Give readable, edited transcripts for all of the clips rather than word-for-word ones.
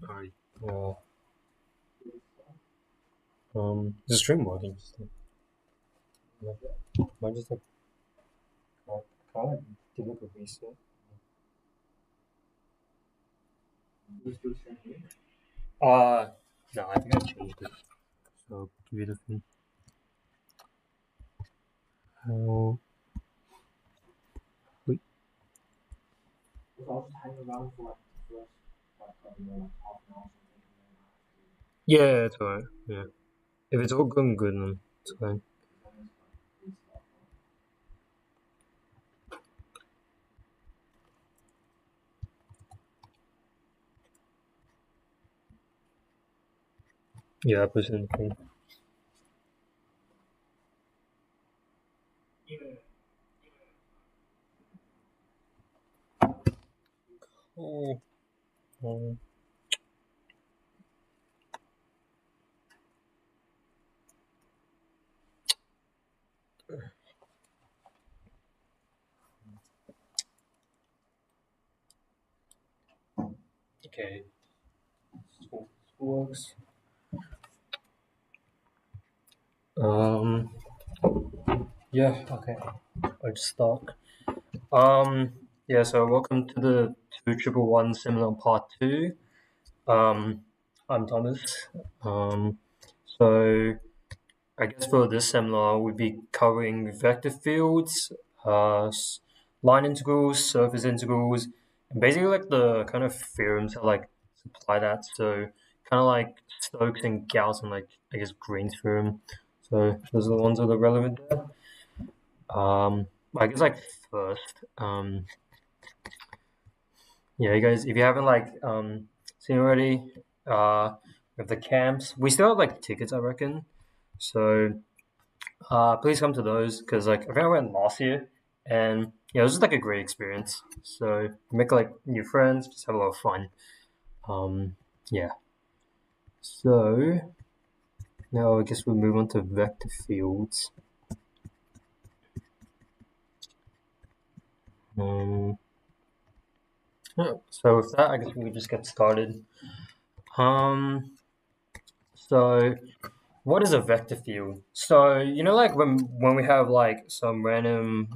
Alright. Is the stream working? Might just like kind of give it a reset. No, I think I changed it. So give it a thing. Wait. Yeah, it's alright. Yeah. If it's all going good, then it's fine. Yeah, I put it in the thing. Oh. Okay. So this works. Yeah, okay. I'll start. Yeah, so welcome to the 2111 seminar part 2. I'm Thomas. So I guess for this seminar we'll be covering vector fields, line integrals, surface integrals, and basically like the kind of theorems that like supply that. So kind of like Stokes and Gauss and like I guess Green's theorem. So those are the ones that are relevant there. I guess like first, yeah, you guys, if you haven't like seen already, with the camps, we still have like tickets, I reckon. So please come to those because like I think I went last year, and yeah, it was just like a great experience. So make like new friends, just have a lot of fun. Yeah. So now I guess we'll move on to vector fields. So with that, I guess we can just get started. So what is a vector field? So you know, like when we have like some random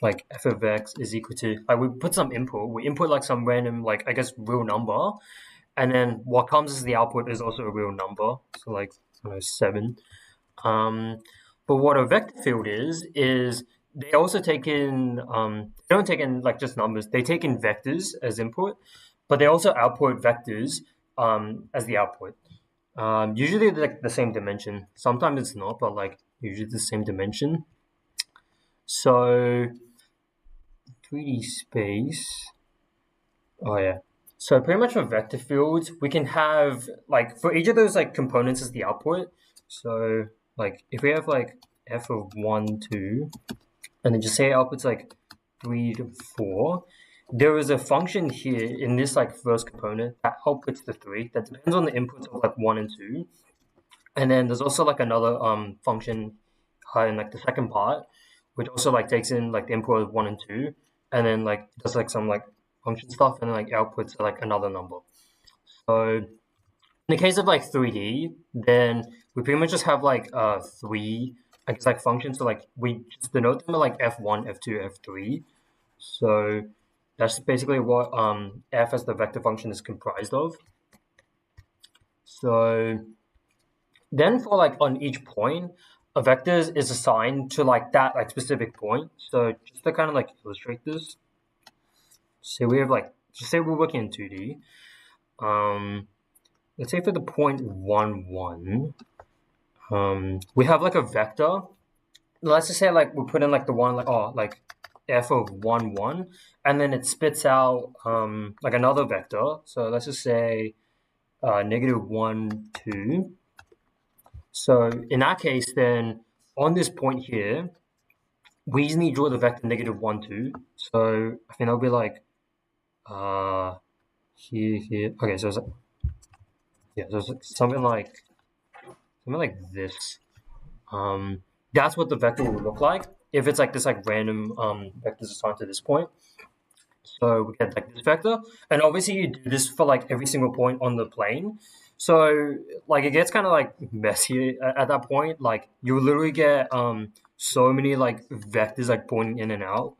like f of x is equal to like we put some input, we input like some random like I guess real number, and then what comes as the output is also a real number. So like 7. But what a vector field is they also take in they don't take in like just numbers. They take in vectors as input, but they also output vectors as the output. Usually they're like the same dimension. Sometimes it's not, but like usually the same dimension. So 3D space. Oh yeah. So pretty much for vector fields, we can have like for each of those like components as the output. So like if we have like f of 1, 2, and then just say output's like 3 to 4, there is a function here in this like first component that outputs the 3 that depends on the inputs of like 1 and 2. And then there's also like another function in like the second part, which also like takes in like the input of 1 and 2, and then like does like some like function stuff, and then like outputs like another number. So in the case of like 3D, then we pretty much just have like 3 I guess like functions. So like we just denote them like f1, f2, f3. So that's basically what f as the vector function is comprised of. So then for like on each point, a vector is assigned to like that like specific point. So just to kind of like illustrate this, say we have like just say we're working in 2D. Let's say for the point 1, 1, we have like a vector. Let's just say like we put in like the one like f of 1, 1, and then it spits out like another vector. So let's just say -1, 2. So in that case, then on this point here, we just need to draw the vector -1, 2. So I think that'll be like here. Okay, so it's like, yeah, so it's something like this. That's what the vector will look like if it's like this like random vectors assigned to this point. So we get like this vector, and obviously you do this for like every single point on the plane. So like it gets kind of like messy at that point. Like you literally get so many like vectors like pointing in and out.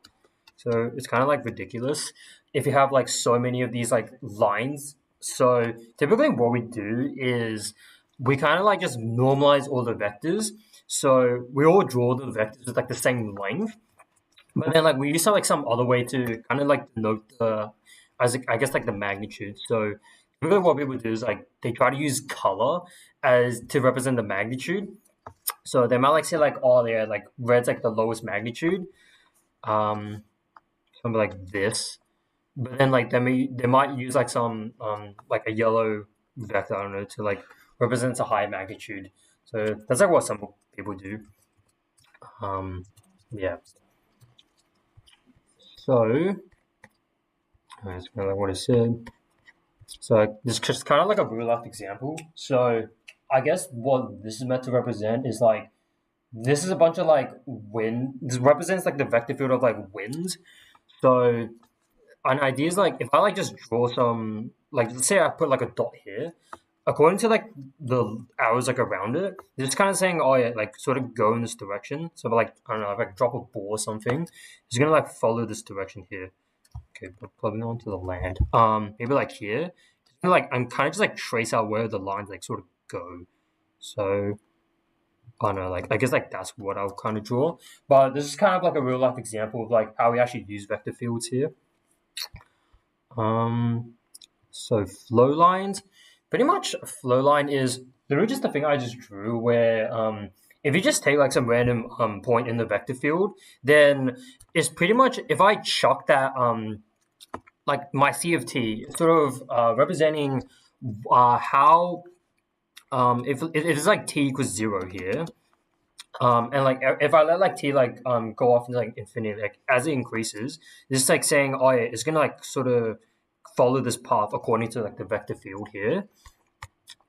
So it's kind of like ridiculous if you have like so many of these like lines. So typically what we do is we kind of like just normalize all the vectors. So we all draw the vectors with like the same length. But then like we use like some other way to kind of like denote the, as I guess like the magnitude. So really what people do is like they try to use color as to represent the magnitude. So they might like say like, oh yeah, like red's like the lowest magnitude, something like this. But then like they might use like a yellow vector, I don't know, to like represent a high magnitude. So that's like what some people do. Um, yeah. So that's kind of like what I said. So this is just kind of like a real life example. So I guess what this is meant to represent is like this is a bunch of like wind. This represents like the vector field of like winds. So an idea is like if I like just draw some like let's say I put like a dot here, according to like the arrows like around it, they're just kind of saying, oh yeah, like sort of go in this direction. So like I don't know, if I drop a ball or something, it's gonna like follow this direction here. Okay, but plugging onto the land. Maybe like here. Like I'm kind of just like trace out where the lines like sort of go. So I don't know, like I guess like that's what I'll kind of draw. But this is kind of like a real life example of like how we actually use vector fields here. So flow lines, pretty much a flow line is literally just the thing I just drew where if you just take like some random point in the vector field, then it's pretty much if I chuck that like my C of t, sort of representing how if it's like t equals 0 here, and like if I let like t like go off into like infinity, like as it increases, it's like saying, oh yeah, it's gonna like sort of follow this path according to like the vector field here.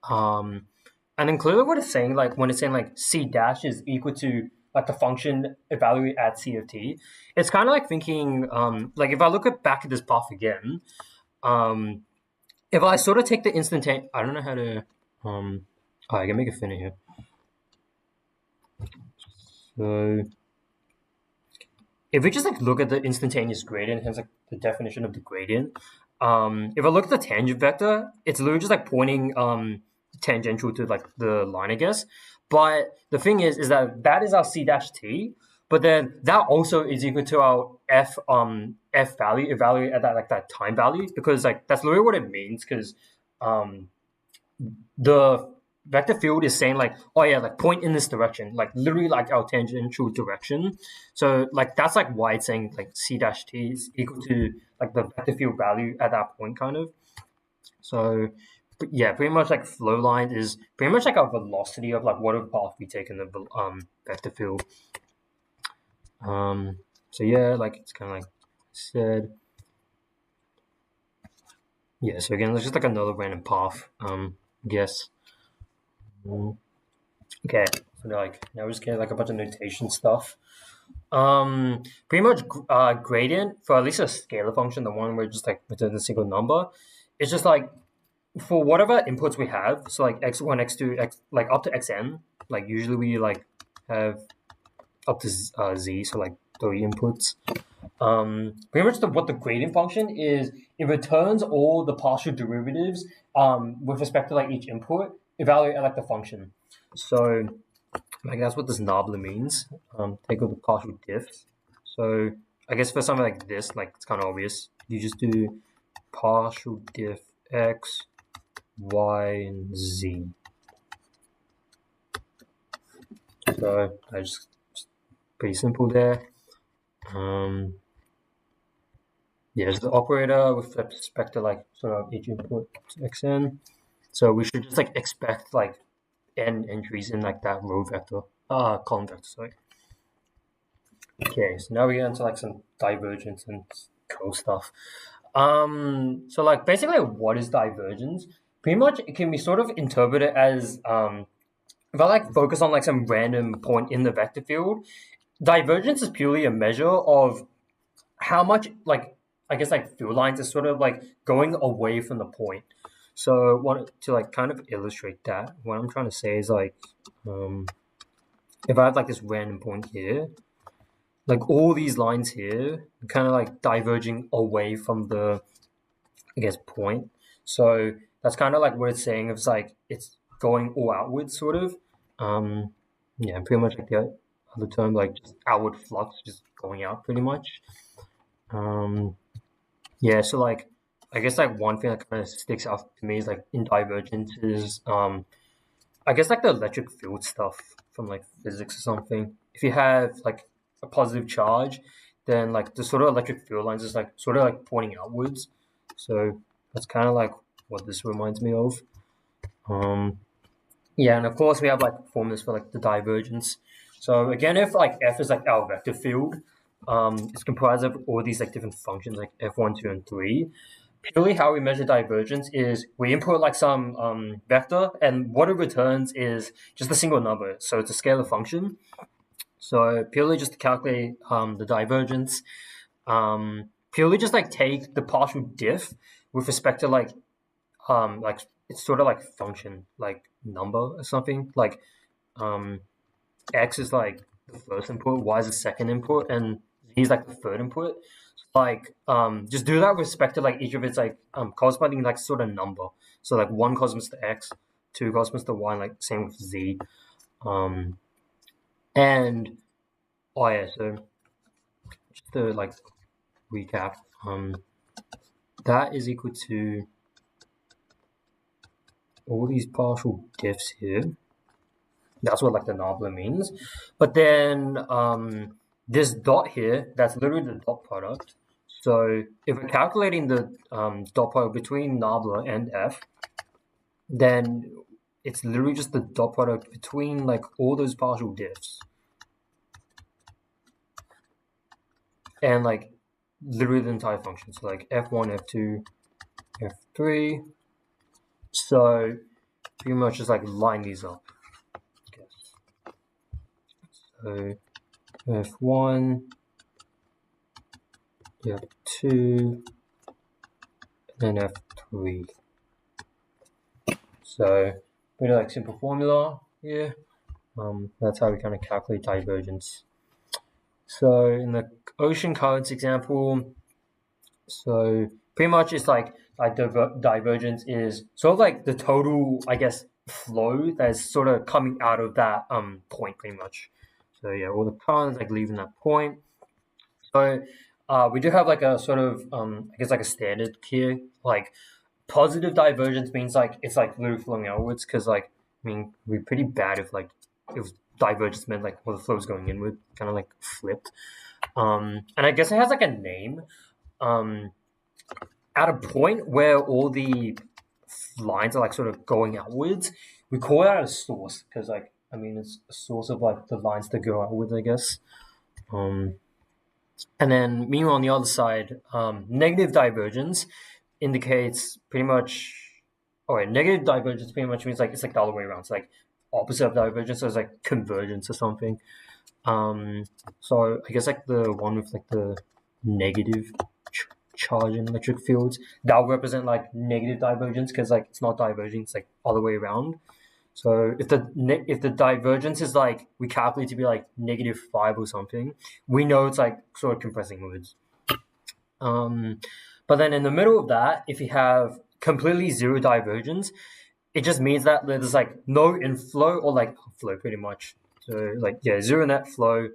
And then clearly what it's saying, like when it's saying like c dash is equal to like the function evaluate at c of t, it's kind of like thinking like if I look back at this path again, if I sort of take the instantaneous, I don't know how to oh, I can make a finna here. So if we just like look at the instantaneous gradient, hence like the definition of the gradient, if I look at the tangent vector, it's literally just like pointing tangential to like the line, I guess. But the thing is that is our c dash t, but then that also is equal to our f value evaluate at that like that time value, because like that's literally what it means, because the vector field is saying like, oh yeah, like point in this direction, like literally like our tangential direction. So like that's like why it's saying like c dash t is equal to like the vector field value at that point, kind of. So yeah, pretty much like flow line is pretty much like a velocity of like whatever path we take in the vector field. So yeah, like it's kind of like said. Yeah, so again, it's just like another random path, I guess. Okay, so like now we're just getting like a bunch of notation stuff. Pretty much gradient for at least a scalar function, the one where just like within a single number, it's just like for whatever inputs we have. So like x1, x2, x like up to xn. Like usually we like have up to z, so like 3 inputs. Pretty much what the gradient function is, it returns all the partial derivatives with respect to like each input, evaluate like the function. So like that's what this nabla means. Take all the partial diffs. So I guess for something like this, like it's kind of obvious. You just do partial diff x, y, and z. So I just pretty simple there. Yeah, it's the operator with respect to like sort of each input to xn. So we should just like expect like n entries in like that row vector, column vector, sorry. Okay, so now we get into like some divergence and cool stuff. So like basically what is divergence? Pretty much it can be sort of interpreted as if I like focus on like some random point in the vector field, divergence is purely a measure of how much like I guess like field lines is sort of like going away from the point. So want to like kind of illustrate that, what I'm trying to say is like if I have like this random point here, like all these lines here kind of like diverging away from the, I guess, point. So that's kind of like what it's saying. It's like it's going all outwards, sort of. Yeah, pretty much like the other term, like just outward flux, just going out, pretty much. Yeah, so like I guess like one thing that kind of sticks out to me is like in divergence is I guess like the electric field stuff from like physics or something. If you have like a positive charge, then like the sort of electric field lines is like sort of like pointing outwards. So that's kind of like what this reminds me of. Yeah, and of course we have like formulas for like the divergence. So again, if like f is like our vector field, it's comprised of all these like different functions like f1, 2, and 3. Purely how we measure divergence is we input like some vector, and what it returns is just a single number. So it's a scalar function. So purely just to calculate the divergence, purely just like take the partial diff with respect to like it's sort of like function, like number or something. Like x is like the first input, y is the second input, and z is like the third input. Like just do that with respect to like each of its like corresponding like sort of number. So like 1 corresponds to x, 2 corresponds to y, and like same with z. And oh yeah, so just to like recap, that is equal to all these partial diffs here. That's what like the nabla means. But then this dot here, that's literally the dot product. So if we're calculating the dot product between nabla and f, then it's literally just the dot product between like all those partial diffs. And like literally the entire function. So like f1, f2, f3. So pretty much just like line these up. So f1, f2, and f3. So pretty like simple formula here. That's how we kind of calculate divergence. So in the ocean currents example, so pretty much it's like divergence is sort of like the total, I guess, flow that's sort of coming out of that point, pretty much. So yeah, all the currents like leaving that point. So we do have like a sort of I guess like a standard here. Like positive divergence means like it's like literally flowing outwards, because like I mean we're pretty bad if divergence meant like where the flow is going inward, kind of like flipped. And I guess it has like a name. At a point where all the lines are like sort of going outwards, we call that a source, because like I mean it's a source of like the lines that go outwards, I guess. And then meanwhile on the other side, negative divergence indicates pretty much. Okay, negative divergence pretty much means like it's like the other way around. It's like opposite of divergence, so it's like convergence or something. So I guess like the one with like the negative charge in electric fields, that will represent like negative divergence, because like it's not diverging, it's like other way around. So if the divergence is like we calculate to be like -5 or something, we know it's like sort of compressing inwards. But then in the middle of that, if you have completely zero divergence, it just means that there's like no inflow or like outflow, pretty much. So like yeah, zero net flow,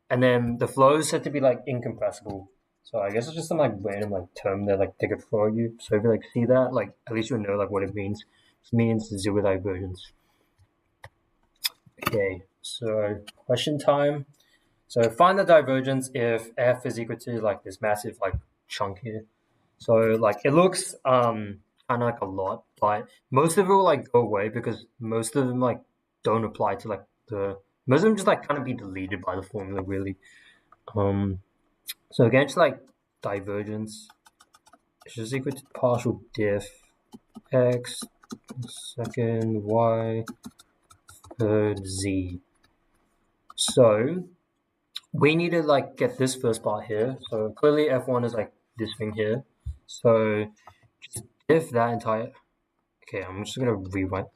and then the flow is said to be like incompressible. So I guess it's just some like random like term that like they could throw you. So if you like see that, like at least you'll know like what it means. It means zero divergence. Okay, so question time. So find the divergence if f is equal to like this massive like chunk here. So like it looks kind of like a lot, but most of it will like go away, because most of them like don't apply to like most of them just like kind of be deleted by the formula, really. So again, it's like divergence is just equal to partial diff x second y third z. So we need to like get this first part here. So clearly f1 is like this thing here. So just diff that entire. Okay, I'm just gonna rewrite.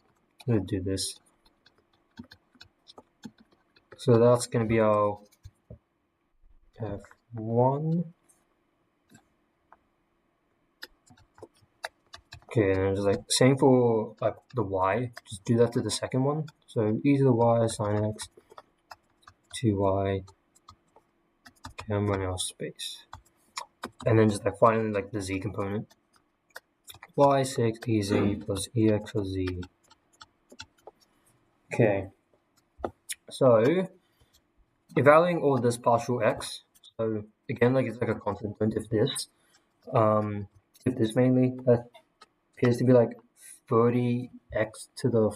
I'm gonna do this. So that's gonna be our f1. Okay, and just like same for like the y. Just do that to the second one. So e to the y sine x 2y. Okay, I'm running out of space. And then just like finally like the z component. y6 ez plus ex plus z. Okay. So evaluating all this partial x. So again, like it's like a constant. Don't if this mainly, that appears to be like 30x to the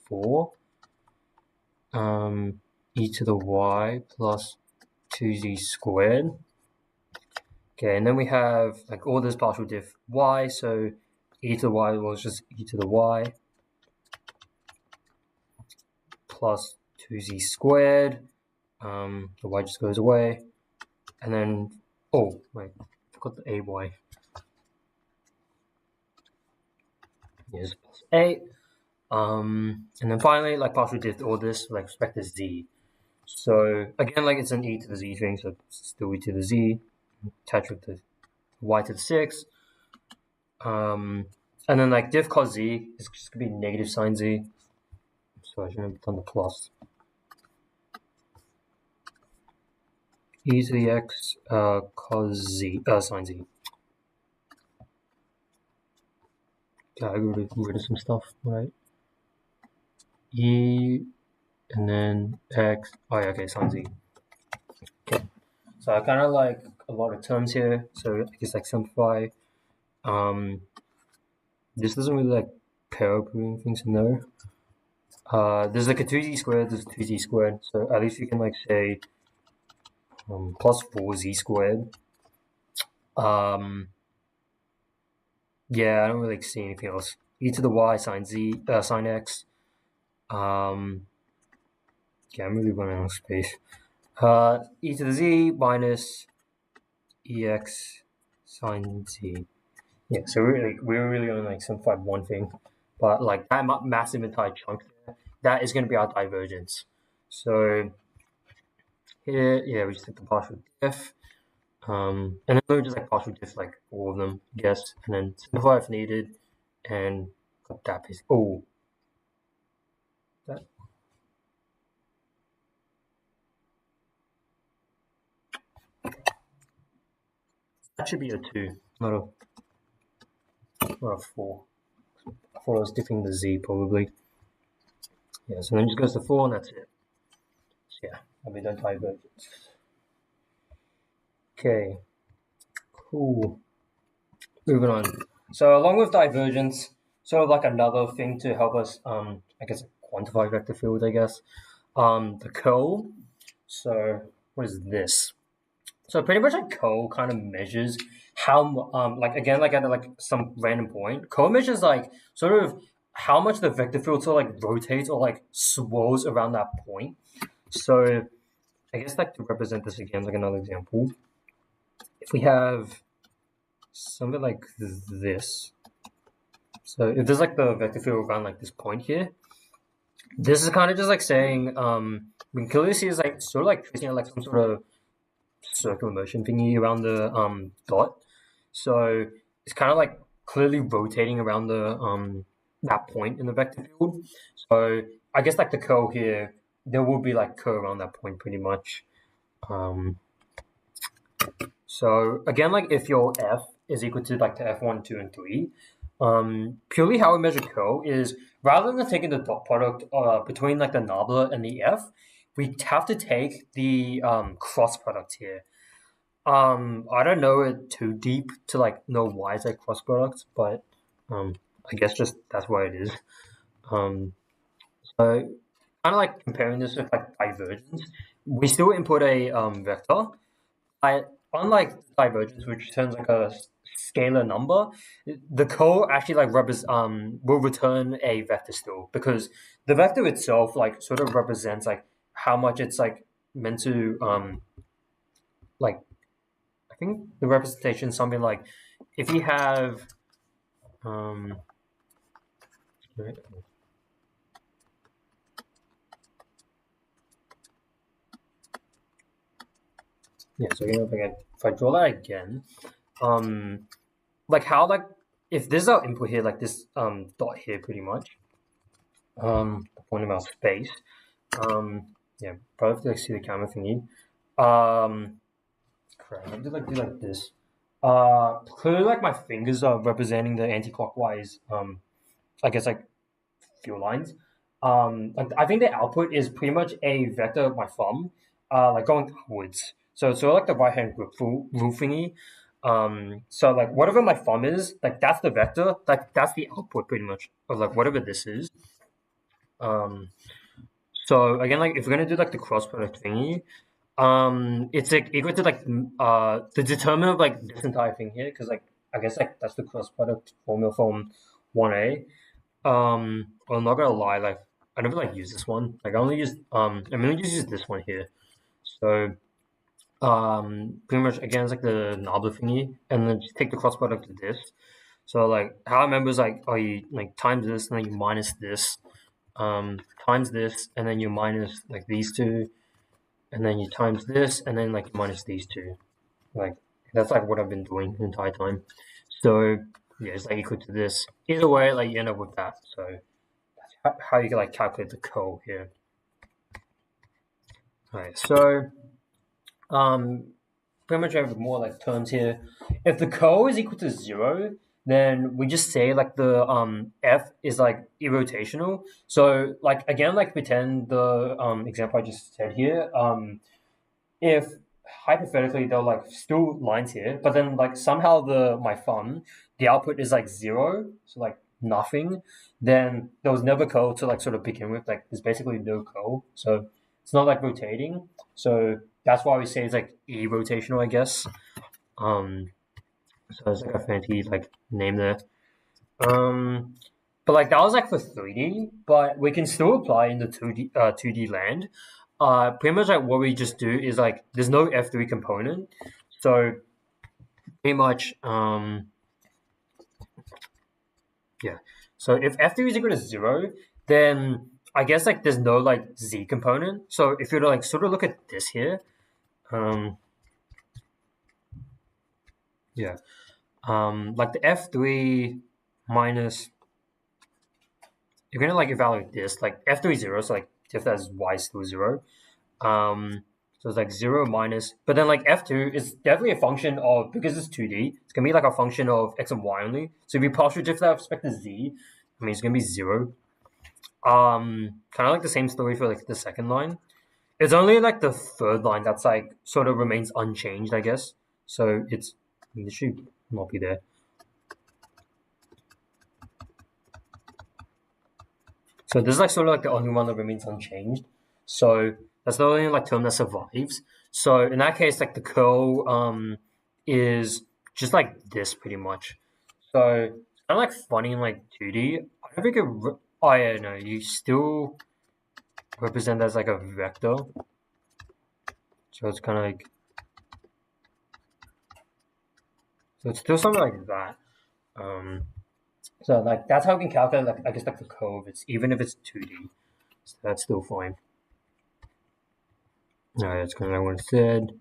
4 e to the y plus 2z squared. Okay, and then we have like all this partial diff y, so e to the y was just e to the y plus 2z squared. The y just goes away. And then, oh, wait, I forgot the ay. Yes, plus 8. And then finally, like partial diff all this, like respect to z. So again, like it's an e to the z thing, so it's still e to the z, attached with the y to the 6. And then like diff cos z is just gonna be negative sine z. So I shouldn't have done the plus. E to the x cos z sine z. Yeah, I got rid of some stuff, right? E and then x. Oh yeah, okay, sine z. Okay. So I kind of like a lot of terms here. So I guess like simplify. This doesn't really like pair proving things in there. There's like a 2z squared, there's a 2z squared, so at least you can like say plus 4z squared. Yeah, I don't really see anything else. E to the y sine z sine x. Yeah, I'm really running out of space. E to the z minus ex sine z. Yeah, so we're really only like simplified one thing, but like that massive entire chunk there, that is going to be our divergence. So here, yeah, we just take the partial diff, and then we just like partial diff like all of them, I guess, and then simplify if needed, and got that piece. Oh, that should be a 2, not a 4. I thought I was diffing the z probably. Yeah, so then it just goes to 4 and that's it. So yeah, I'll be done divergence. Okay, cool. Moving on. So along with divergence, sort of like another thing to help us, I guess, quantify vector fields, I guess, the curl. So what is this? So pretty much like curl kind of measures how, like again, like at like some random point, curl measures like sort of how much the vector field sort of like rotates or like swirls around that point. So I guess like to represent this again, like another example, if we have something like this. So if there's like the vector field around like this point here, this is kind of just like saying, we can clearly see is like sort of like tracing like some sort of circular motion thingy around the dot. So it's kind of like clearly rotating around the that point in the vector field. So I guess like the curl here, there will be like curl around that point pretty much. So again, like if your f is equal to like the f1, 2, and 3, purely how we measure curl is rather than taking the dot product between like the nabla and the f, we have to take the cross product here. I don't know it too deep to like know why it's like cross products, but I guess just that's why it is. So kind of like comparing this with like divergence, we still input a vector. Unlike divergence, which returns like a scalar number, the curl actually like will return a vector still, because the vector itself like sort of represents like how much it's like meant to like I think the representation is something like if you have yeah, so if I draw that again, like how like if this is our input here, like this dot here pretty much, the point of our space, yeah, probably have to like see the camera thingy. Crap, I did like do like this. Clearly like my fingers are representing the anti-clockwise I guess like fuel lines. Like I think the output is pretty much a vector of my thumb, like going upwards. So it's sort of like the right hand rule thingy. So like whatever my thumb is, like that's the vector, like that's the output pretty much of like whatever this is. So again, like if we're gonna do like the cross product thingy, it's like equal to like the determinant of like this entire thing here, because like I guess like that's the cross product formula from 1A. Well, I'm not gonna lie, like I never like use this one. Like I only use I'm gonna just use this one here. So pretty much again it's like the nabla thingy, and then just take the cross product of this. So like how I remember is like oh you like times this and then you minus this, times this and then you minus like these two, and then you times this and then like minus these two. Like that's like what I've been doing the entire time. So yeah, it's like equal to this. Either way, like you end up with that. So how you can like calculate the curl here. Alright, so pretty much I have more like terms here. If the curl is equal to 0, then we just say like the f is like irrotational. So like again, like pretend the example I just said here. If hypothetically there are like still lines here, but then like somehow my thumb, the output is like 0, so like nothing, then there was never curl to like sort of begin with. Like there's basically no curl, so it's not like rotating. So that's why we say it's like e-rotational, I guess. So it's like a fancy like name there. But like that was like for 3D, but we can still apply in the 2D land. Pretty much like what we just do is like there's no F3 component, so pretty much yeah. So if F3 is equal to 0, then I guess like there's no like Z component. So if you like sort of look at this here, yeah, like the F3 minus, you're gonna like evaluate this like F3 0, so like if that's Y still 0. So it's like 0 minus, but then like F2 is definitely a function of, because it's 2D, it's gonna be like a function of X and Y only. So if you partial drift that with respect to Z, I mean it's gonna be 0. Kind of like the same story for like the second line. It's only like the third line that's like sort of remains unchanged, I guess. So it should not be there. So this is like sort of like the only one that remains unchanged. So that's the only like term that survives. So in that case, like the curl is just like this pretty much. So it's kind of like funny in like 2D. I don't think it. Oh yeah, no, you still represent as like a vector. So it's kind of like. So it's still something like that. So like that's how we can calculate like I guess like the curve. It's even if it's 2D, so that's still fine. Alright, that's kind of like what it said.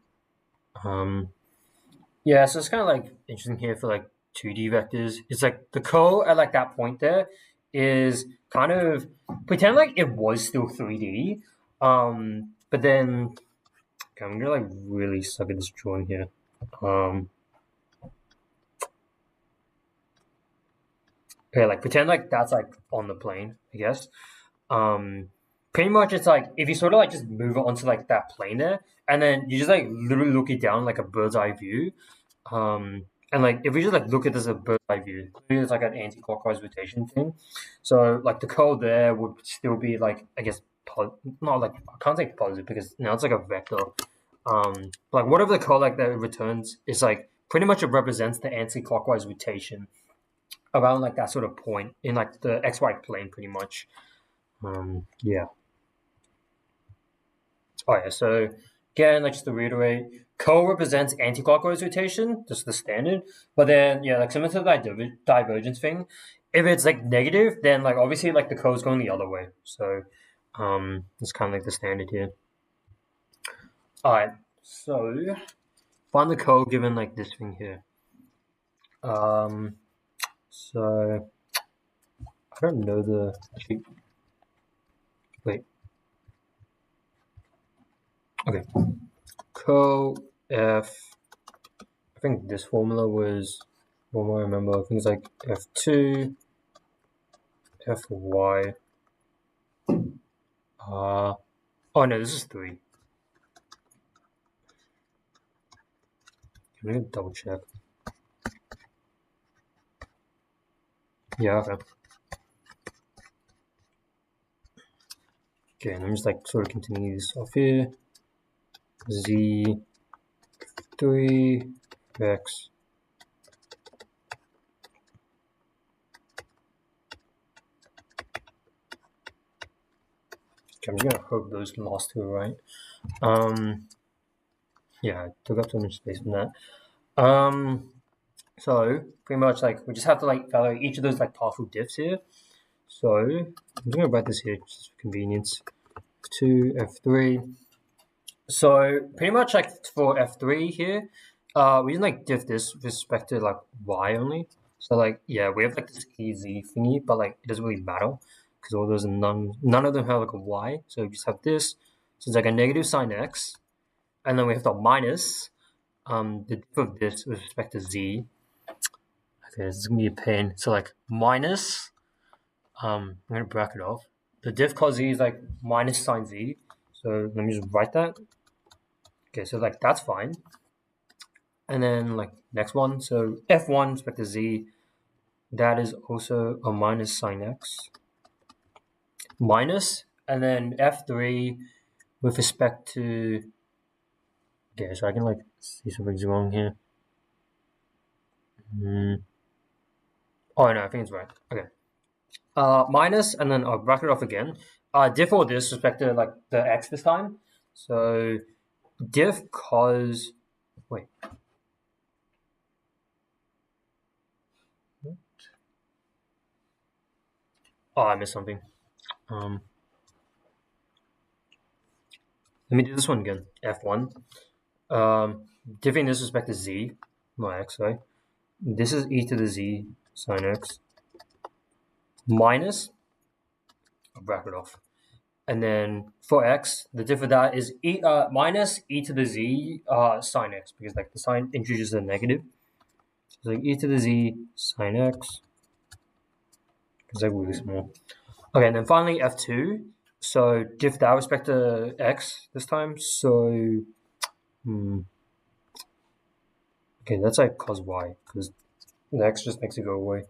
Yeah, so it's kind of like interesting here for like 2D vectors. It's like the curl at like that point there is kind of pretend like it was still 3D. But then okay, I'm gonna like really suck at this drawing here. Okay, like pretend like that's like on the plane, I guess. Pretty much it's like if you sort of like just move it onto like that plane there, and then you just like literally look it down like a bird's eye view. And like if we just like look at this as a bird's eye view, clearly it's like an anti-clockwise rotation thing. So like the curl there would still be like I guess not like I can't say positive because now it's like a vector. Like whatever the curl like that returns is like pretty much it represents the anti-clockwise rotation around like that sort of point in like the XY plane pretty much. Yeah. Oh yeah, so again, like just to reiterate, co represents anti-clockwise rotation, just the standard. But then, yeah, like similar to the divergence thing, if it's like negative, then like obviously like the co is going the other way. So, it's kind of like the standard here. All right, so find the co given like this thing here. So I don't know the wait. Okay, co f. I think this formula was, what do I remember? I think it's like f2, fy. Oh no, this is 3. I'm gonna double check. Yeah, okay. Okay, and I'm just like sort of continue this off here. Z 3 x. Okay, I'm just gonna hope those last two are right. Yeah, I took up so much space from that. So pretty much like we just have to like evaluate each of those like partial diffs here. So I'm just gonna write this here just for convenience. F2, F3. So pretty much like for F3 here, we can like diff this with respect to like y only. So like yeah, we have like this EZ thingy, but like it doesn't really matter because all those are none of them have like a y. So we just have this. So it's like a negative sine x, and then we have the minus the diff of this with respect to z. Okay, this is gonna be a pain. So like minus, I'm gonna bracket off. The diff cos z is like minus sine z. So let me just write that. Okay, so like that's fine. And then like next one, so f1 with respect to z, that is also a minus sine x. Minus, and then f3 with respect to, okay, so I can like see something's wrong here. Oh no, I think it's right. Okay. Minus, and then I'll bracket it off again. Diff all this with respect to like the x this time. So diff cos, wait. Oh, I missed something. Let me do this one again. F1. Diffing this with respect to z, not x, right? This is e to the z sine x minus, I'll bracket off. And then for x, the diff of that is minus e to the z sine x, because like the sign introduces a negative. So like e to the z sine x. It's like really small. Okay, and then finally f2. So diff that with respect to x this time. So okay, that's like cos y, because the x just makes it go away.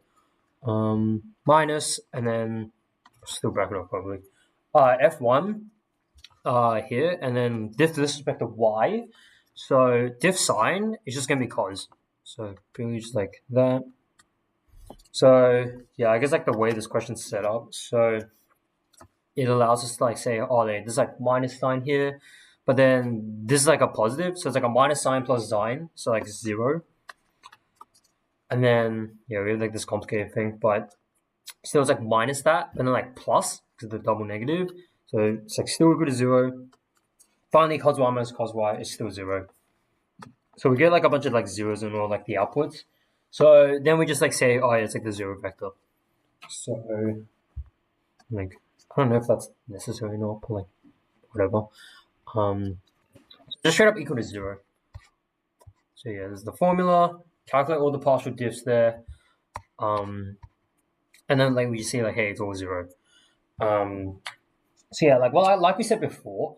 Minus, and then still bracket off probably. F1 here, and then diff to this with respect to y. So diff sine is just gonna be cos. So really just like that. So yeah, I guess like the way this question's set up, so it allows us to like say, oh, there's like minus sign here, but then this is like a positive, so it's like a minus sign plus sine, so like 0. And then yeah, we have like this complicated thing, but still it's like minus that, and then like plus because of the double negative, so it's like still equal to 0. Finally, cos y minus cos y is still 0. So we get like a bunch of like zeros in all like the outputs. So then we just like say, oh yeah, it's like the 0 vector. So like I don't know if that's necessary or not, but like whatever. Just straight up equal to 0. So yeah, there's the formula. Calculate all the partial diffs there. And then like we just see like, hey, it's all 0. So yeah, like we said before,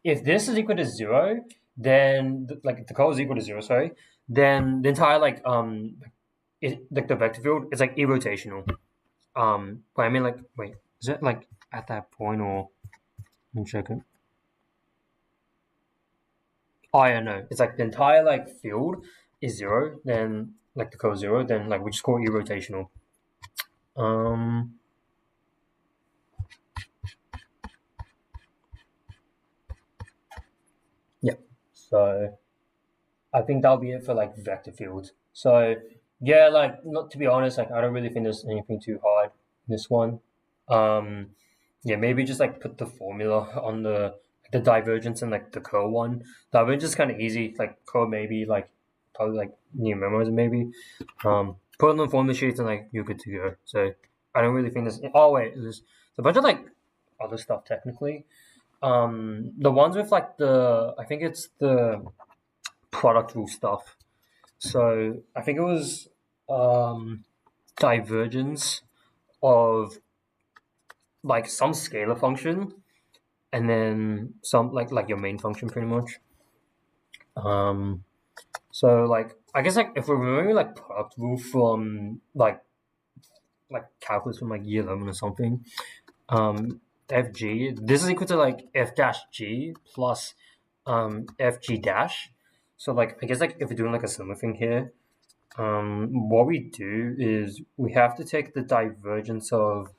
if this is equal to 0, then like the code is equal to 0, sorry, then the entire like the vector field is like irrotational. But I mean like wait, is it like at that point, or let me check it. Oh yeah, no, it's like the entire like field is 0, then like the code is 0, then like we just call it irrotational. Yeah. So I think that'll be it for like vector fields. So yeah, like not to be honest, like I don't really think there's anything too hard in this one. Um, yeah, maybe just like put the formula on the divergence and like the curl one. Divergence is kind of easy. Like curl maybe like probably like new memorize it maybe. Put on the formula sheets and like you're good to go. So I don't really think there's. Oh wait, there's a bunch of like other stuff technically. The ones with like the I think it's the product rule stuff. So I think it was divergence of like some scalar function and then some like your main function pretty much. Um, so like I guess like if we're remembering like product rule from like calculus from like year 11 or something, fg this is equal to like f dash g plus fg dash. So like I guess like if we're doing like a similar thing here, what we do is we have to take the divergence of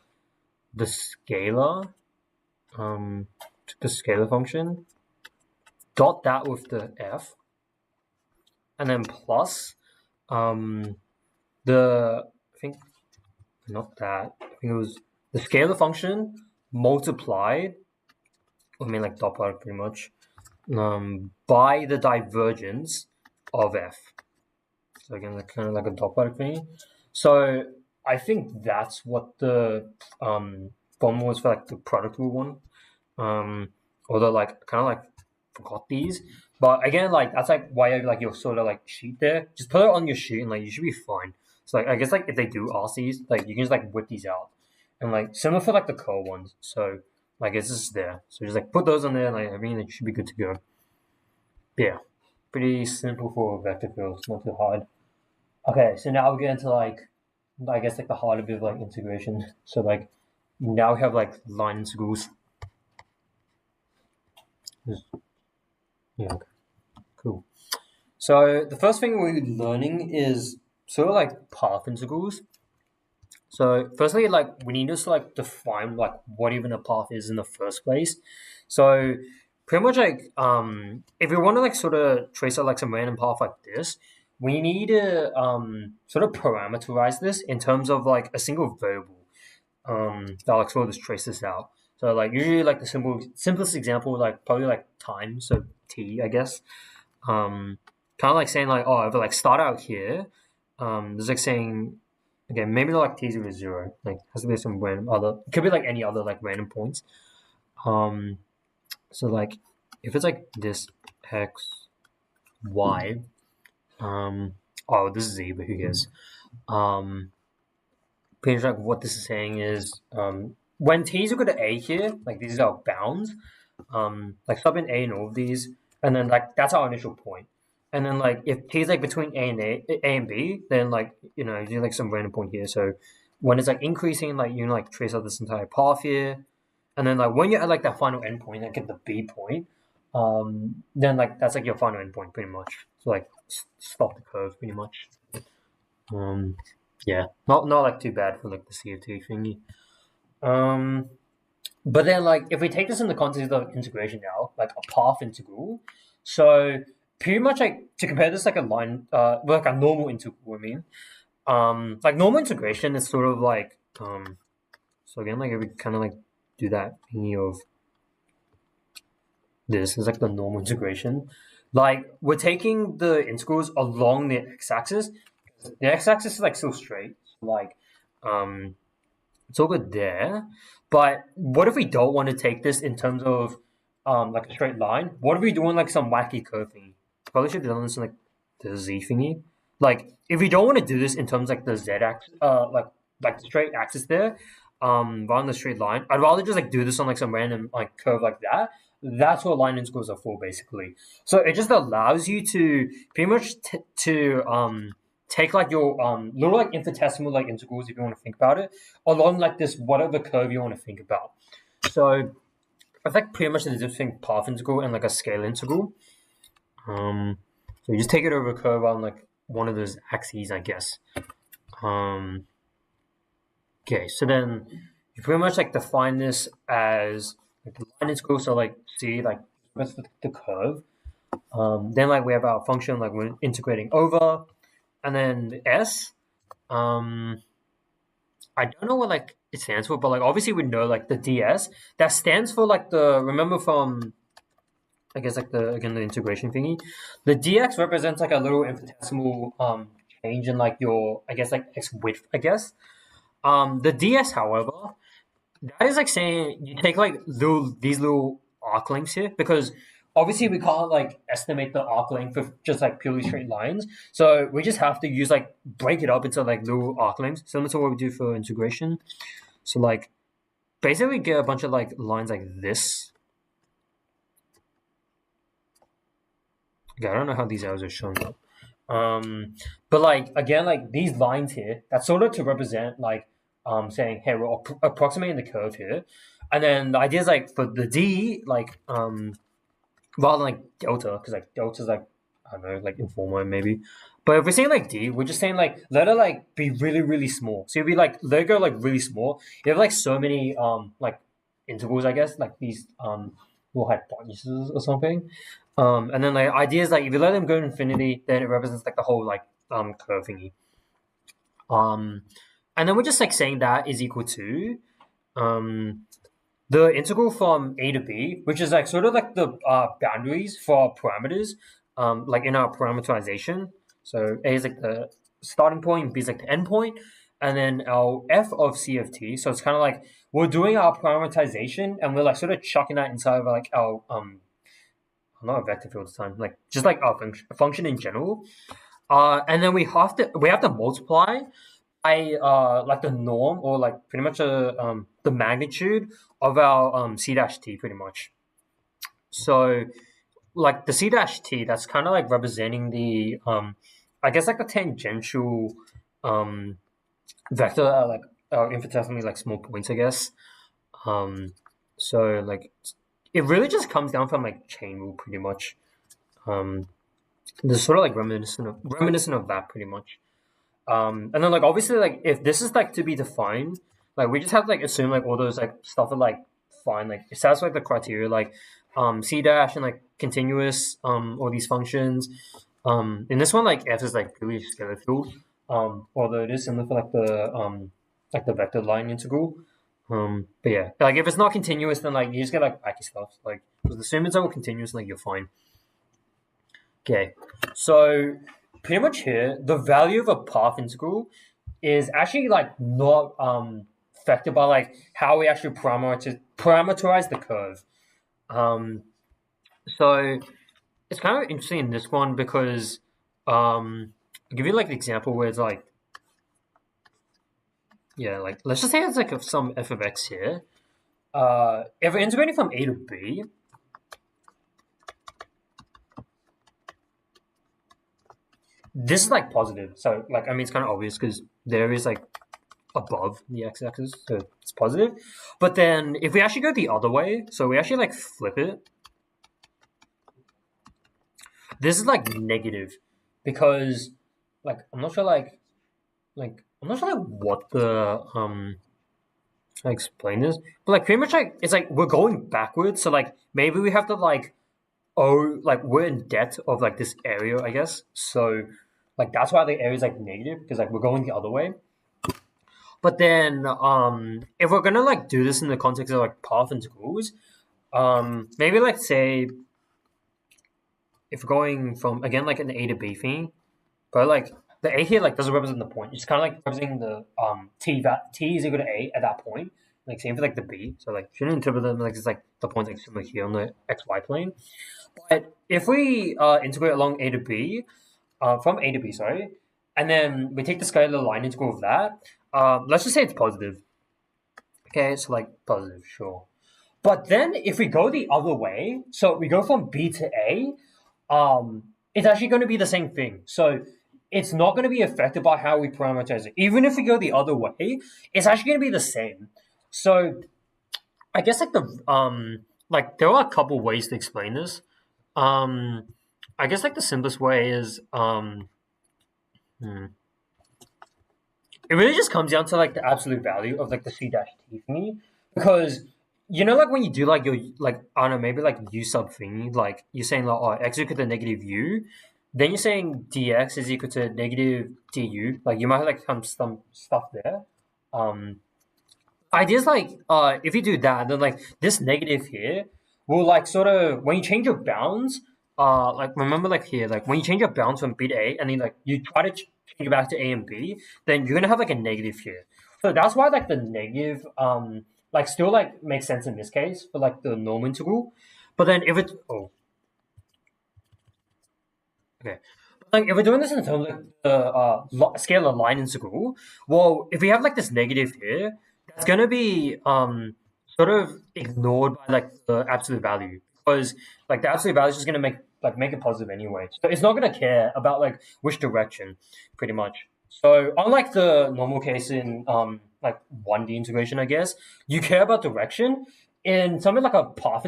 the scalar, um, the scalar function, dot that with the f, and then plus um, the I think not that I think it was the scalar function multiplied. I mean like dot product pretty much by the divergence of f. So again, like kind of like a dot product thing. So I think that's what the formula was for like the product rule one. Although like kind of like forgot these, but again like that's like why you have like your sort of like sheet there. Just put it on your sheet and like you should be fine. So like I guess like if they do ask these, like you can just like whip these out, and like similar for like the curl ones. So like it's just there. So just like put those on there, and like I mean it should be good to go. Yeah, pretty simple for vector fields, not too hard. Okay, so now we get into like I guess like the harder bit of like integration. So like now we have like line integrals. Yeah, okay, cool. So the first thing we're learning is sort of like path integrals. So firstly, like we need to like define like what even a path is in the first place. So pretty much like if we want to like sort of trace out like some random path like this, we need to sort of parameterize this in terms of like a single variable. That like sort of just trace this out. So like usually like the simplest example like probably like time, so t I guess. Kind of like saying like oh if I like start out here, there's like saying again maybe like t is equal to 0, like has to be some random other, it could be like any other like random points. Um, so like if it's like this x y, oh this is z but who cares. Um, pretty much like what this is saying is when t is equal to a here, like these are bounds, like sub in a in all of these, and then like that's our initial point. And then like if t is like between a and b, then like you know you do like some random point here. So when it's like increasing, like you know like trace out this entire path here, and then like when you're at like that final endpoint, like at the b point, then like that's like your final endpoint pretty much. So like stop the curve pretty much. Um, yeah, not like too bad for like the CFT thingy. Um, but then like if we take this in the context of integration now, like a path integral, so pretty much like to compare this like a line, like a normal integral. I mean, like normal integration is sort of like so again like if we kind of like do that thingy of this is like the normal integration. Like we're taking the integrals along the x-axis. The x-axis is like so straight. Like um it's all good there. But what if we don't want to take this in terms of like a straight line? What if we doing like some wacky curve thingy? Probably should have done this in like the z thingy. Like if we don't want to do this in terms like the z axis, like the straight axis there, rather than the straight line, I'd rather just like do this on like some random like curve like that. That's what line integrals are for, basically. So it just allows you to pretty much to take like your little like infinitesimal like integrals if you want to think about it along like this whatever curve you want to think about. So I think pretty much the difference between path integral and like a scale integral. So you just take it over a curve on like one of those axes, I guess. Okay, so then you pretty much like define this as like the line integral. So like see like what's the curve. Then like we have our function like we're integrating over, and then s. I don't know what like it stands for, but like obviously we know like the ds that stands for like the remember from I guess like the again the integration thingy. The dx represents like a little infinitesimal change in like your I guess like x width I guess. The ds however that is like saying you take like these little arc lengths here because obviously we can't like estimate the arc length of just like purely straight lines. So we just have to use like break it up into like little arc lengths, similar to what we do for integration. So like basically get a bunch of like lines like this. Okay, I don't know how these arrows are showing up. But like again, like these lines here, that's sort of to represent like saying, hey, we're approximating the curve here. And then the idea is like for the D, like rather than like delta, because like delta is like I don't know, like informal maybe. But if we're saying like D, we're just saying like let it like be really, really small. So it'd be like let it go like really small. You have like so many like intervals, I guess, like these little hypotheses or something. And then like idea is like if you let them go to infinity, then it represents like the whole like curve thingy. And then we're just like saying that is equal to the integral from a to b, which is like sort of like the boundaries for our parameters, like in our parameterization. So a is like the starting point, b is like the end point, and then our f of c of t. So it's kind of like we're doing our parameterization, and we're like sort of chucking that inside of like our not a vector field this time, like just like our function in general. And then we have to multiply by like the norm or like pretty much the magnitude of our c dash t pretty much. So like the c dash t, that's kind of like representing the I guess like the tangential vector like infinitesimally like small points I guess. So like it really just comes down from like chain rule pretty much. This sort of like reminiscent of that pretty much. And then like obviously like if this is like to be defined, like we just have to like assume like all those like stuff are like fine, like it satisfies like the criteria like c dash and like continuous all these functions. In this one like f is like purely scalar field. Although it is similar for like the vector line integral. But yeah, like if it's not continuous, then like you just get like wacky stuff. Like assume it's all continuous, like you're fine. Okay, so pretty much here, the value of a path integral is actually like not affected by like how we actually parameterize the curve. Um, so it's kind of interesting in this one because I'll give you like an example where it's like like let's just say it's like some f of x here. If we're integrating from a to b, this is like positive. So like I mean it's kind of obvious because there is like above the x-axis, so it's positive. But then if we actually go the other way, so we actually like flip it, this is like negative because like I'm not sure like I'm not sure like what the I explain this, but like pretty much like it's like we're going backwards, so like maybe we have to like like we're in debt of like this area, I guess. So like that's why the area is like negative because like we're going the other way. But then if we're gonna like do this in the context of like path integrals, maybe like say if we're going from again like an a to b thing, but like the a here like doesn't represent the point. It's kind of like representing the t is equal to a at that point. Like same for like the b. So like shouldn't interpret them like it's like the point like similar here on the xy plane. But if we integrate along a to b, from a to b, sorry, and then we take the scalar line integral of that. Let's just say it's positive. Okay, so like positive, sure. But then if we go the other way, so we go from B to A, it's actually going to be the same thing. So it's not going to be affected by how we parameterize it. Even if we go the other way, it's actually going to be the same. So I guess like like there are a couple ways to explain this. I guess like the simplest way is it really just comes down to like the absolute value of like the c dash t thingy because you know, like when you do like your like I don't know, maybe like u sub thing, like you're saying like oh x is equal to negative u, then you're saying dx is equal to negative du. Like you might have like some stuff there. Um, ideas like if you do that, then like this negative here will like sort of when you change your bounds, like remember like here, like when you change your bounds from b to a, and then like you try to change it back to a and b, then you're gonna have like a negative here. So that's why like the negative like still like makes sense in this case for like the normal integral, but then if it's okay. Like if we're doing this in terms of the scalar line integral, well, if we have like this negative here, that's gonna be sort of ignored by like the absolute value because like the absolute value is just gonna make it positive anyway. So it's not gonna care about like which direction, pretty much. So unlike the normal case in like 1D integration, I guess you care about direction. In something like a path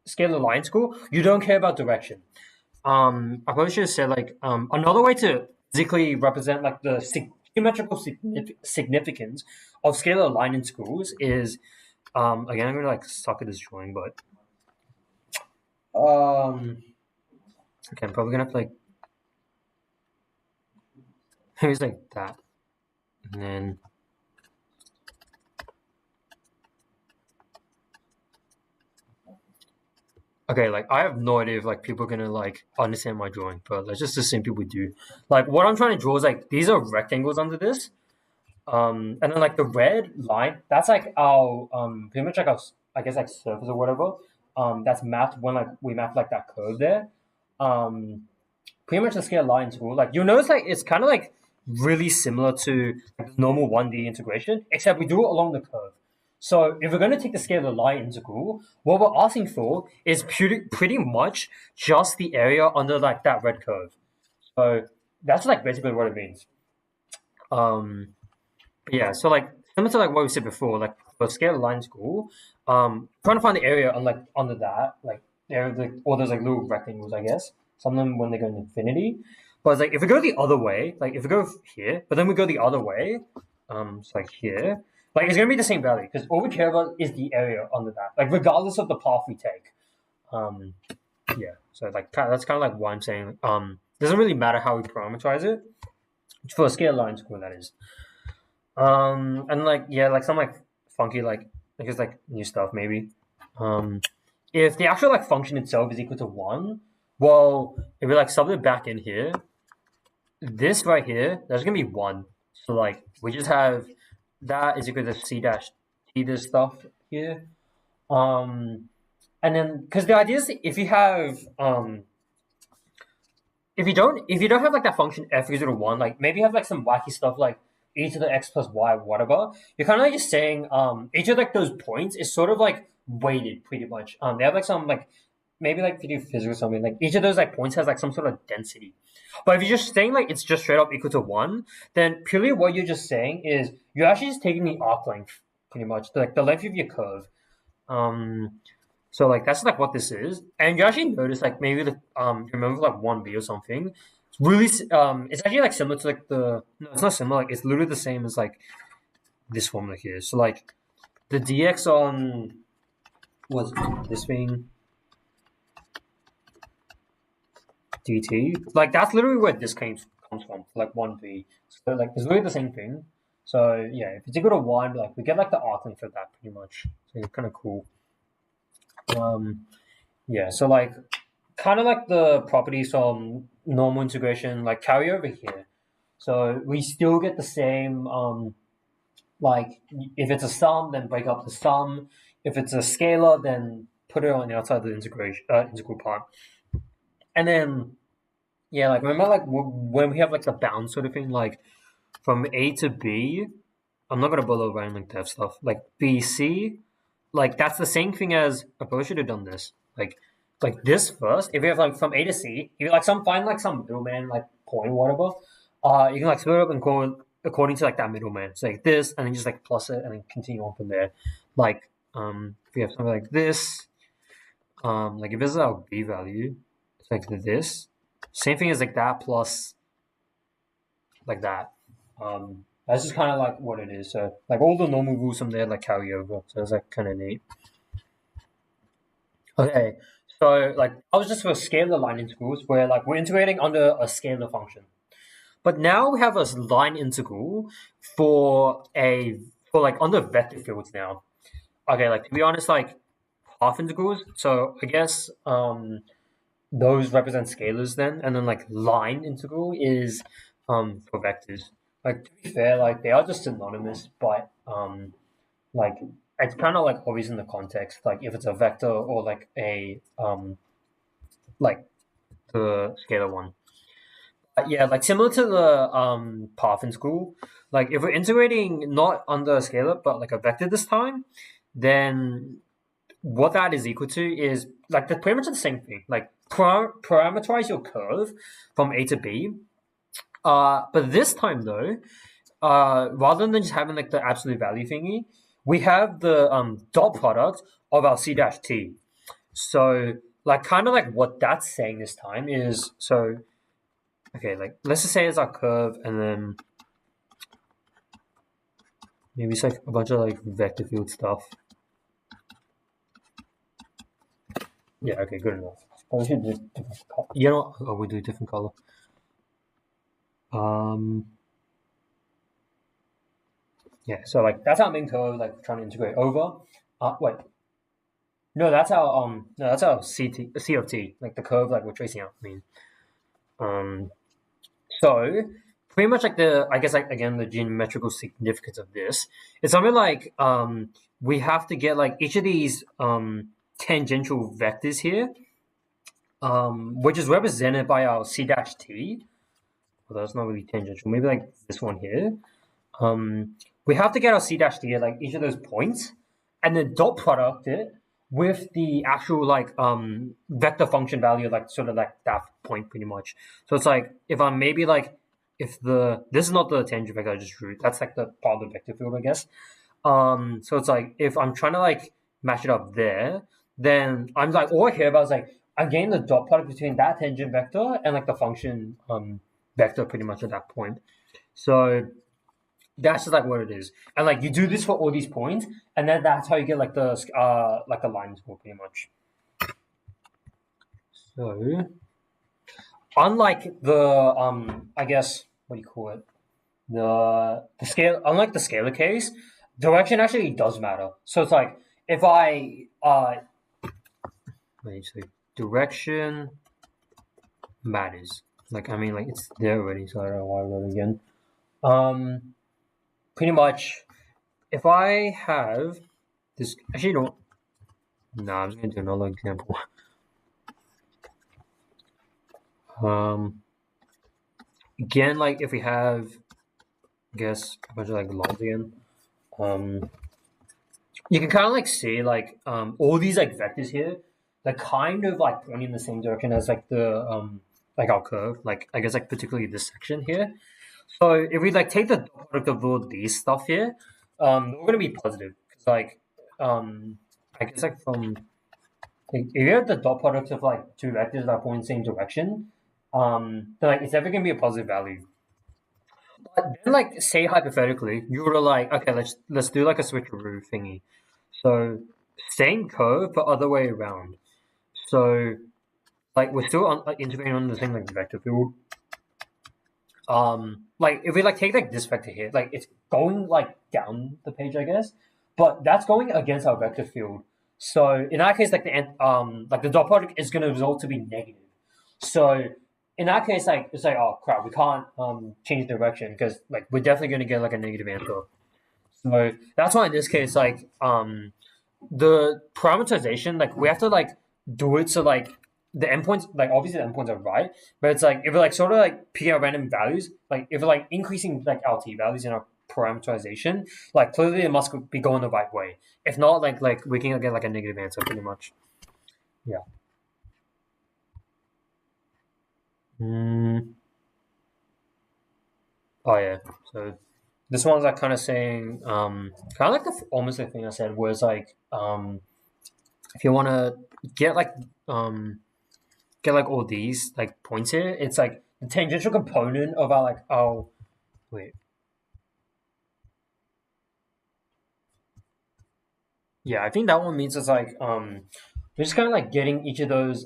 scalar line integral, you don't care about direction. I probably should have said like another way to physically represent like the geometrical significance of scalar line integrals is again I'm gonna like suck at this drawing, but okay, I'm probably gonna have to like maybe like that, and then okay, like I have no idea if like people are gonna like understand my drawing, but let's just assume people do. Like what I'm trying to draw is like these are rectangles under this. And then like the red line, that's like our pretty much like our I guess like surface or whatever. That's mapped when like we map like that curve there. Um, pretty much the scale line tool. Like you'll notice like it's kind of like really similar to like, the normal 1D integration, except we do it along the curve. So if we're going to take the scalar line integral, what we're asking for is pretty much just the area under like that red curve. So that's like basically what it means. Um, yeah, so like similar to like what we said before, like for scalar line school, trying to find the area on like under that, like there like all those like little rectangles, I guess. Some of them when they go in infinity. But it's like if we go the other way, like if we go here, but then we go the other way, it's like here, like it's gonna be the same value because all we care about is the area under that, like regardless of the path we take. Um, yeah, so like that's kind of like what I'm saying. Doesn't really matter how we parameterize it for a scale line school, that is. And like yeah, like some like funky like just like new stuff maybe. Um, if the actual like function itself is equal to one, well, if we like sub it back in here, this right here, there's gonna be one. So like we just have that is equal to c dash t this stuff here. And then because the idea is if you have if you don't have like that function f equals to one, like maybe you have like some wacky stuff like e to the x plus y, whatever. You're kind of like just saying each of like those points is sort of like weighted pretty much. They have like some like maybe like if you do physics or something, like each of those like points has like some sort of density. But if you're just saying like it's just straight up equal to one, then purely what you're just saying is you're actually just taking the arc length pretty much, like the length of your curve. Um, so like that's like what this is, and you actually notice like maybe the remember like 1B or something. It's really it's actually like similar to like the no, it's not similar. Like it's literally the same as like this formula here. So like the dx on what's this thing dt, like that's literally where this comes from, like 1B. So like it's literally the same thing. So yeah, if it's equal to one, like we get like the arc length for that pretty much. So it's kind of cool. Yeah, so like kind of like the properties from normal integration like carry over here. So we still get the same like if it's a sum, then break up the sum. If it's a scalar, then put it on the outside of the integration integral part. And then yeah, like remember like when we have like the bound sort of thing, like from A to B. I'm not gonna bother writing like that stuff. Like BC, like that's the same thing as I probably should have done this. Like this first. If you have like from A to C, if you like some find like some middleman like point or whatever, you can like split it up and call according to like that middleman. So like this, and then just like plus it and then continue on from there. Like if you have something like this, like if this is our B value, it's like this. Same thing as like that plus like that. That's just kind of like what it is. So like all the normal rules from there like carry over. So it's like kind of neat. Okay, so like I was just for scalar line integrals where like we're integrating under a scalar function. But now we have a line integral for like under vector fields now. Okay, like to be honest, like half integrals. So I guess those represent scalars then, and then like line integral is for vectors. Like to be fair, like they are just synonymous, but like it's kind of like obvious in the context, like if it's a vector or like a like the scalar one. Yeah, like similar to the path integral, like if we're integrating not under a scalar but like a vector this time, then what that is equal to is like they're pretty much the same thing. Like parameterize your curve from A to B. But this time though, rather than just having like the absolute value thingy, we have the dot product of our C dash T. So like kind of like what that's saying this time is so okay, like let's just say it's our curve and then maybe it's like a bunch of like vector field stuff. Yeah, okay, good enough. We should do different color. You know, oh, we do a different color. Yeah, so like that's our main curve, like trying to integrate over. Wait, no, that's our C of T, like the curve, like we're tracing out. I mean, so pretty much like I guess like again the geometrical significance of this is something like we have to get like each of these tangential vectors here, which is represented by our C dash T. Well, that's not really tangential. Maybe like this one here. We have to get our C dash T at like each of those points, and then dot product it with the actual like vector function value, like sort of like that point pretty much. So it's like if I'm maybe like if this is not the tangent vector I just drew, that's like the part of the vector field, I guess. So it's like if I'm trying to like match it up there, then I'm like all I care about is like I'm getting the dot product between that tangent vector and like the function vector pretty much at that point. So that's just like what it is, and like you do this for all these points, and then that's how you get like the line score pretty much. So, unlike the I guess what do you call it? The scale, unlike the scalar case, direction actually does matter. So it's like if I wait, so direction matters. Like I mean, like it's there already, so I don't know why I wrote it again. Pretty much, if I have this, actually don't. No, I'm just gonna do another example. Again, like if we have, I guess a bunch of like lines again. You can kind of like see like all these like vectors here, they're kind of like pointing in the same direction as like the like our curve. Like I guess like particularly this section here. So if we like take the product of all these stuff here, we're gonna be positive because like I guess like from like, if you have the dot product of like two vectors that point in the same direction, then like it's never gonna be a positive value. But then like say hypothetically, you were like, okay, let's do like a switcheroo thingy. So same curve but other way around. So like we're still integrating on the thing like the vector field. Like if we like take like this vector here, like it's going like down the page, I guess, but that's going against our vector field. So in that case, like the dot product is going to result to be negative. So in that case, like it's like oh crap, we can't change direction because like we're definitely going to get like a negative answer. So that's why in this case, like the parameterization, like we have to like do it so like the endpoints, like obviously the endpoints are right, but it's like if we're like sort of like picking out random values, like if we're like increasing like LT values in our parameterization, like clearly it must be going the right way. If not, like we can get like a negative answer pretty much. Yeah. Oh yeah. So this one's like kind of saying, kind of like almost the thing I said was like, if you want to get like all these like points here, it's like the tangential component of our like wait. Yeah, I think that one means it's like we're just kind of like getting each of those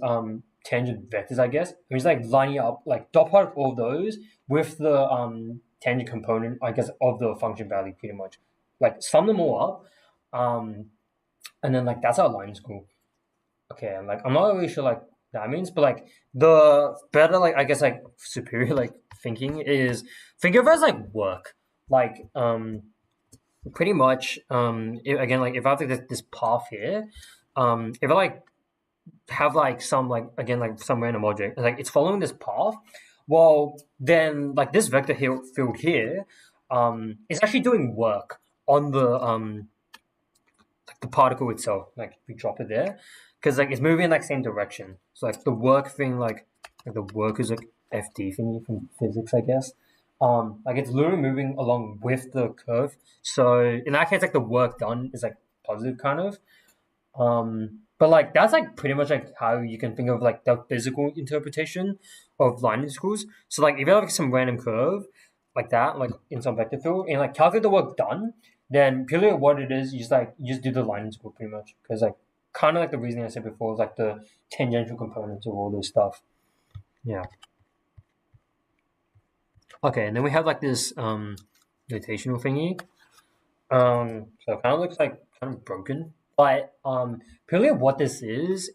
tangent vectors, I guess. We're just like lining up like dot product all those with the tangent component, I guess, of the function value pretty much. Like sum them all up, and then like that's our line school. Okay, and like I'm not really sure like that means, but like the better like I guess like superior like thinking is think of it as like work. Like pretty much again like if I have like this path here, if I like have like some like again like some random object like it's following this path, well then like this vector here field here is actually doing work on the particle itself. Like we drop it there because like it's moving in like same direction. So like the work thing like the work is like FD thingy from physics, I guess. Like it's literally moving along with the curve. So in that case, like the work done is like positive kind of. But like that's like pretty much like how you can think of like the physical interpretation of line integrals. So like if you have like some random curve like that, like in some vector field, and like calculate the work done, then purely what it is, you just do the line integral pretty much because like kind of like the reasoning I said before, is like the tangential components of all this stuff. Yeah. Okay, and then we have like this notational thingy. So it kind of looks like kind of broken, but purely what this is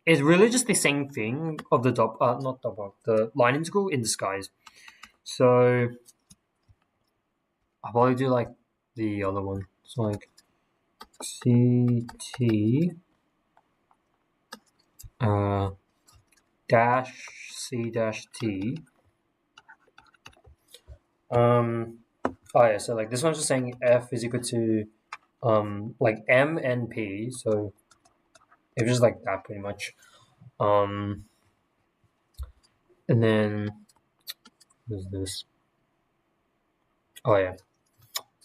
really just the same thing of the not dot product, the line integral in disguise. So I'll probably do like the other one. So like CT dash C dash T. Oh yeah, so like this one's just saying F is equal to like M and P. So it's just like that pretty much. And then what is this? Oh yeah.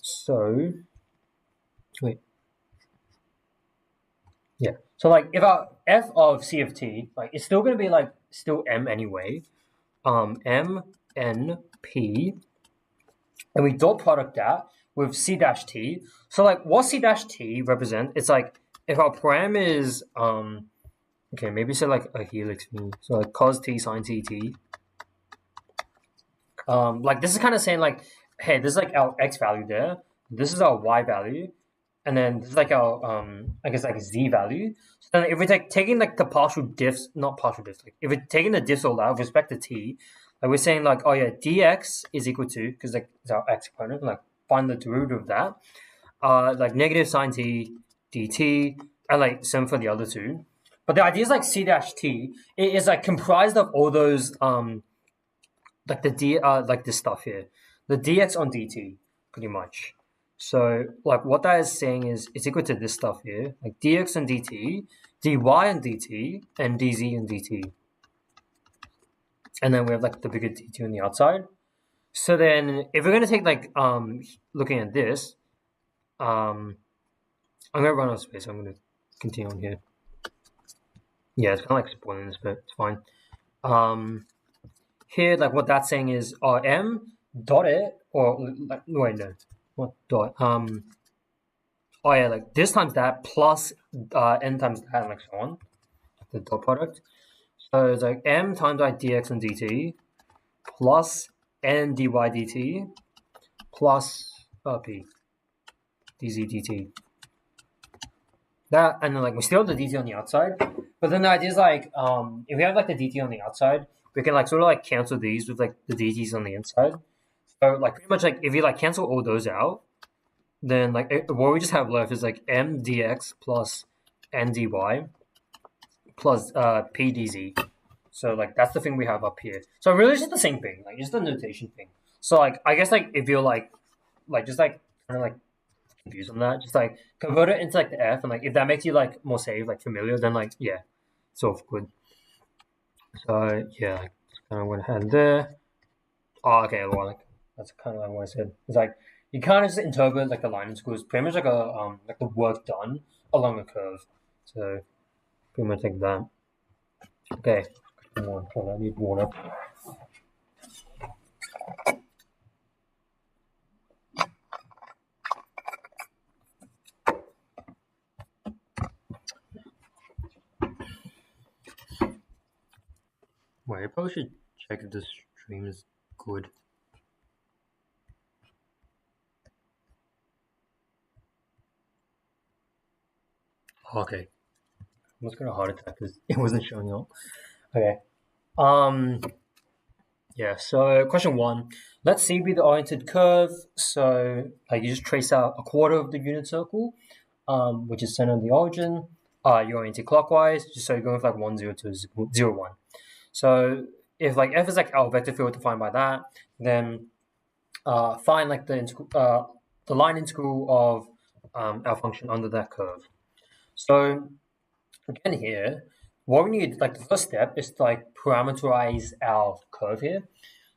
So wait. Yeah. So like if our F of C of T, like it's still gonna be like still M anyway. M N P, and we dot product that with C dash T. So like what C dash T represent? It's like if our param is okay, maybe say like a helix thing. So like cos T sine T T. Like this is kind of saying like, hey, this is like our X value there. This is our Y value, and then this is like our I guess like Z value. So then if we're taking like the partial diffs, not partial diffs, like if we're taking the diffs all out with respect to T, like we're saying like, oh yeah, dx is equal to, because like it's our X component, like find the derivative of that. Like negative sine T dt, and like same for the other two. But the idea is like C dash T, it is like comprised of all those like the like this stuff here, the dx on dt pretty much. So like what that is saying is it's equal to this stuff here, like dx and dt, dy and dt, and dz and dt. And then we have like the bigger dt on the outside. So then if we're gonna take like looking at this, I'm gonna run out of space, so I'm gonna continue on here. Yeah, it's kind of like spoiling this, but it's fine. Here, like what that's saying is m dot it, or like wait no, what dot oh yeah, like this times that plus n times that, and like so on, the dot product. So it's like m times I dx and dt plus n dy dt plus p dz dt. That, and then like we still have the dt on the outside, but then the idea is like if we have like the dt on the outside, we can like sort of like cancel these with like the dt's on the inside. So like pretty much like if you like cancel all those out, then like what we just have left is like m dx plus n dy plus p dz. So like that's the thing we have up here. So really it's just the same thing, like just the notation thing. So like I guess like if you're like just like kind of like confused on that, just like convert it into like the f, and like if that makes you like more safe, like familiar, then like yeah, it's all good. So yeah, like kind of went ahead there. Oh, okay, well, like that's kind of like what I said. It's like you kind of just interpret like the line in school is pretty much like a like the work done along a curve. So pretty much like that. Okay, hold on, I need water. Wait, I probably should check if the stream is good. Okay. I was gonna heart attack because it wasn't showing up. Okay. Yeah, so question 1. Let C be the oriented curve. So like you just trace out a quarter of the unit circle, which is centered on the origin. You orient it clockwise, just so you're going from like 1, 0 to 0, 1. So if like f is like our vector field defined by that, then find like the line integral of our function under that curve. So again here, what we need, like the first step is to like parameterize our curve here.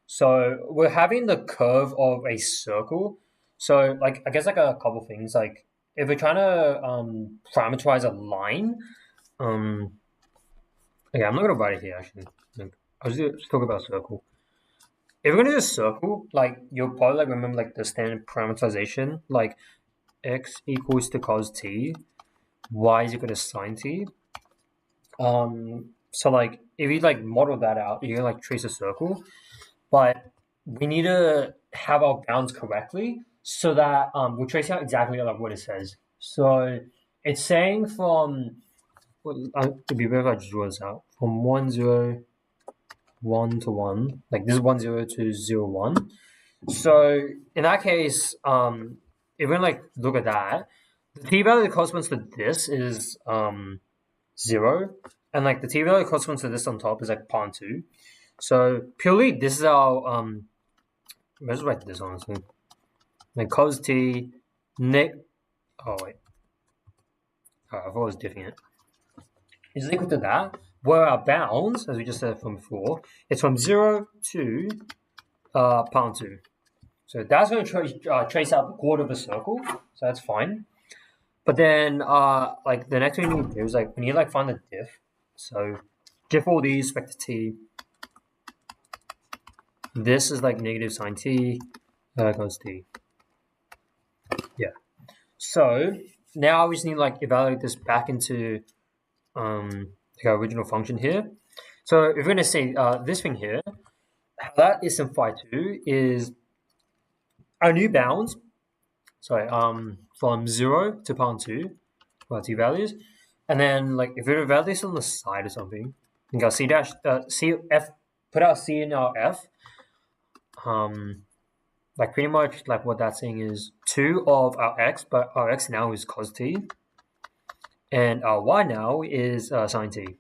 So we're having the curve of a circle. So like I guess like a couple things, like if we're trying to parameterize a line, okay, I'm not gonna write it here actually. Like, I'll just talk about a circle. If we're gonna do a circle, like you'll probably like remember like the standard parameterization, like x equals to cos t, y is equal to sine t. So like if you like model that out, you can like trace a circle, but we need to have our bounds correctly so that we'll trace out exactly like what it says. So it's saying from it'd be better if I just draw this out from 1, 0, 1 to 1, like this is 1, 0 to 0, 1. So in that case, if we like look at that, the t-value that corresponds to this is 0, and like the t-value that corresponds to this on top is like 0.2. So purely this is our let's write this honestly. Like cos t oh wait. I thought I was diffing it. Is equal to that, where our bounds, as we just said from before, it's from 0 to 0.2. So that's going to trace out the quarter of a circle, so that's fine. But then, like the next thing we need to do is like we need to like find the diff. So diff all these vector t. This is like negative sine t, cos t. Yeah. So now we just need to like evaluate this back into like our original function here. So if we're going to say this thing here, that is some phi 2 is our new bounds. Sorry, from 0 to 0.2 for our t values, and then like if we evaluate this on the side or something, we got c dash c f. Put our c in our f. Like pretty much like what that's saying is 2 of our x, but our x now is cos t, and our y now is sine t.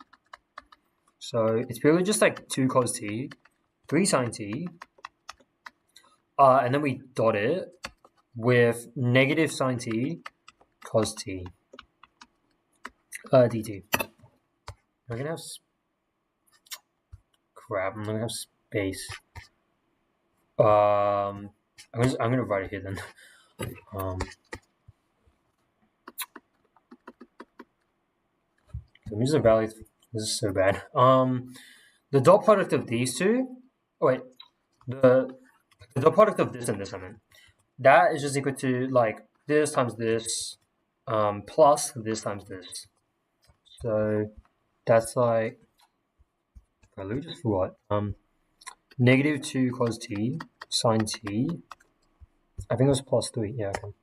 So it's purely just like 2 cos t, 3 sine t, and then we dot it with negative sine t cos t dt. I'm gonna have crap. I'm gonna have space. I'm gonna write it here then. Let me just evaluate. This is so bad. The dot product of these two. Oh wait, the dot product of this and this. I mean, that is just equal to like this times this, plus this times this. So that's like. Let me just what? Negative 2 cos t sine t. I think it was plus 3. Yeah. Okay.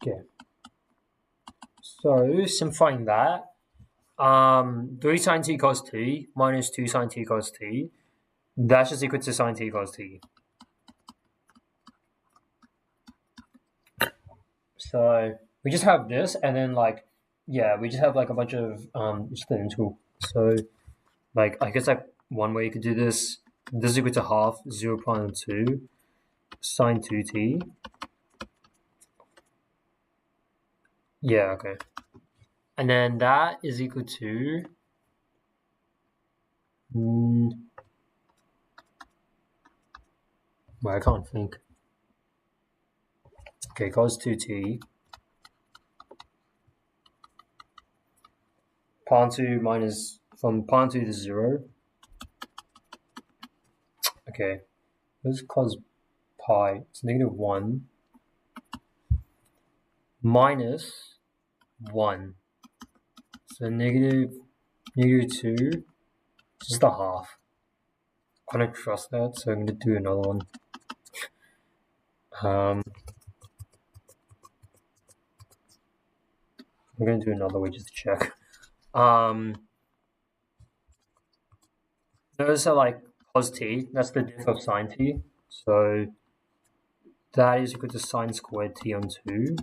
Okay. So simplifying that, 3 sine t cos t minus 2 sine t cos t. That's just equal to sine t cos t. So we just have this, and then like, yeah, we just have like a bunch of just the integral. So like, I guess like one way you could do this. This is equal to half 0.2 sine 2t. Yeah, okay. And then that is equal to well, I can't think. Okay, cos 2t. 0.2 minus from 0.2 to 0. Okay, this is cos pi. It's negative 1. minus 1. So negative 2, just a half. I don't trust that, so I'm going to do another one. I'm going to do another way just to check. Notice that like cos t, that's the diff of sine t. So that is equal to sine squared t on 2.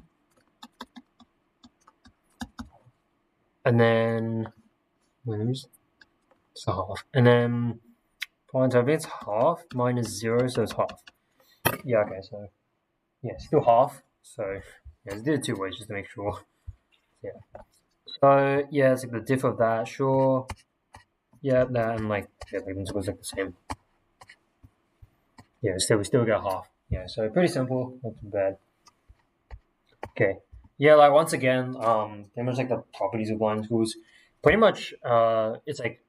And then, it's a half. And then, I think it's half minus 0, so it's half. Yeah, okay, so, yeah, still half. So, yeah, let's do it 2 ways just to make sure. Yeah. So, yeah, it's like the diff of that, sure. Yeah, that, and like, yeah, the intervals like the same. Yeah, we still get half. Yeah, so pretty simple, not too bad. Okay. Yeah, like once again, pretty much like the properties of line schools. Pretty much, it's like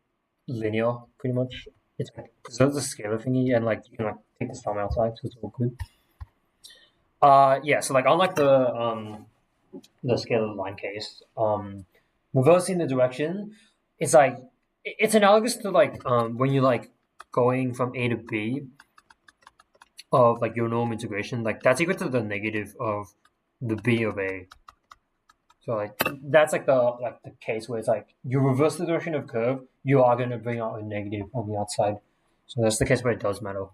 linear. Pretty much, it's like because there's a scalar thingy, and like you can like take the sum outside, so it's all good. Yeah. So like unlike the scalar line case, reversing the direction, it's like it's analogous to like when you like going from A to B of like your norm integration, like that's equal to the negative of the B of A. So like that's like the case where it's like you reverse the direction of curve, you are going to bring out a negative on the outside. So that's the case where it does matter. Oh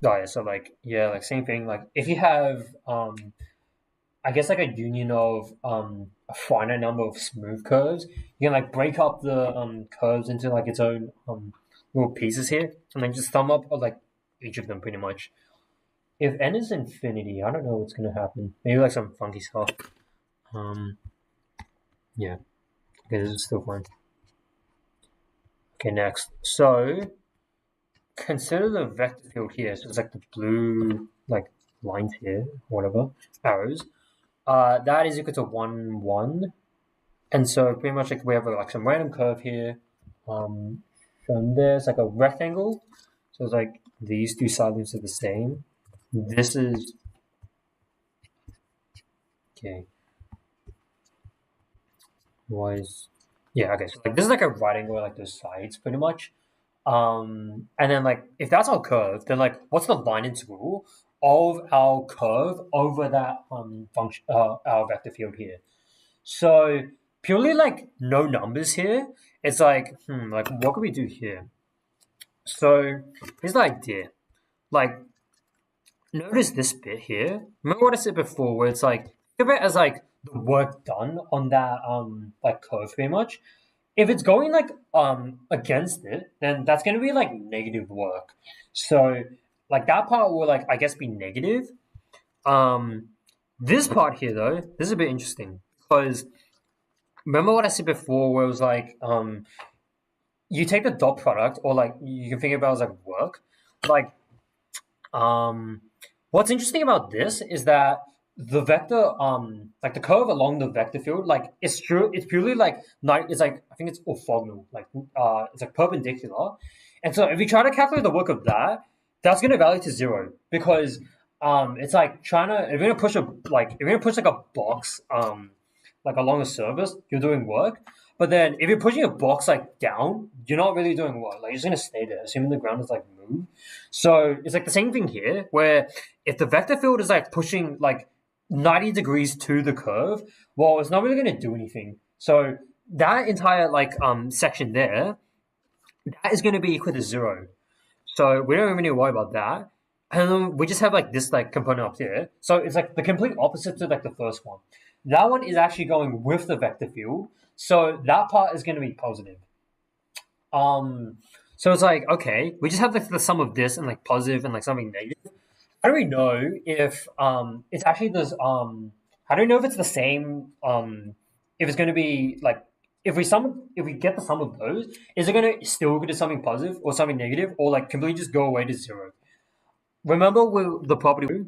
yeah, so like yeah, like same thing. Like if you have I guess like a union of a finite number of smooth curves, you can like break up the curves into like its own little pieces here, and then just sum up like each of them pretty much. If n is infinity, I don't know what's gonna happen. Maybe like some funky stuff. Yeah. Okay, this is still fine. Okay, next. So consider the vector field here. So it's like the blue like lines here, whatever, arrows. That is equal to 1, 1. And so pretty much like we have like some random curve here. From there's like a rectangle. So it's like these two sides are the same. This is okay. Was yeah, okay. So like this is like a right angle like those sides pretty much. And then like if that's our curve, then like what's the line integral of our curve over that function our vector field here? So purely like no numbers here, it's like like what could we do here? So here's the idea. Like notice this bit here. Remember what I said before where it's like think of it as like the work done on that like curve pretty much. If it's going like against it, then that's gonna be like negative work. So like that part will like I guess be negative. This part here though, this is a bit interesting because remember what I said before where it was like you take the dot product or like you can think about it as like work. Like what's interesting about this is that the vector like the curve along the vector field like it's purely like it's like I think it's orthogonal like it's like perpendicular, and so if you try to calculate the work of that, that's going to value to 0 because it's like trying to if you're going to push like a box like along a surface, you're doing work. But then if you're pushing a box like down, you're not really doing work. Like you're just gonna stay there, assuming the ground is like moved. So it's like the same thing here, where if the vector field is like pushing like 90 degrees to the curve, well, it's not really gonna do anything. So that entire like section there, that is gonna be equal to 0. So we don't even need to worry about that. And then we just have like this like component up here. So it's like the complete opposite to like the first one. That one is actually going with the vector field. So that part is going to be positive. So it's like, okay, we just have like the sum of this and like positive and like something negative. How do we know if it's actually this how do we know if it's the same if it's going to be like if we get the sum of those, is it going to still go to something positive or something negative or like completely just go away to 0? Remember with the property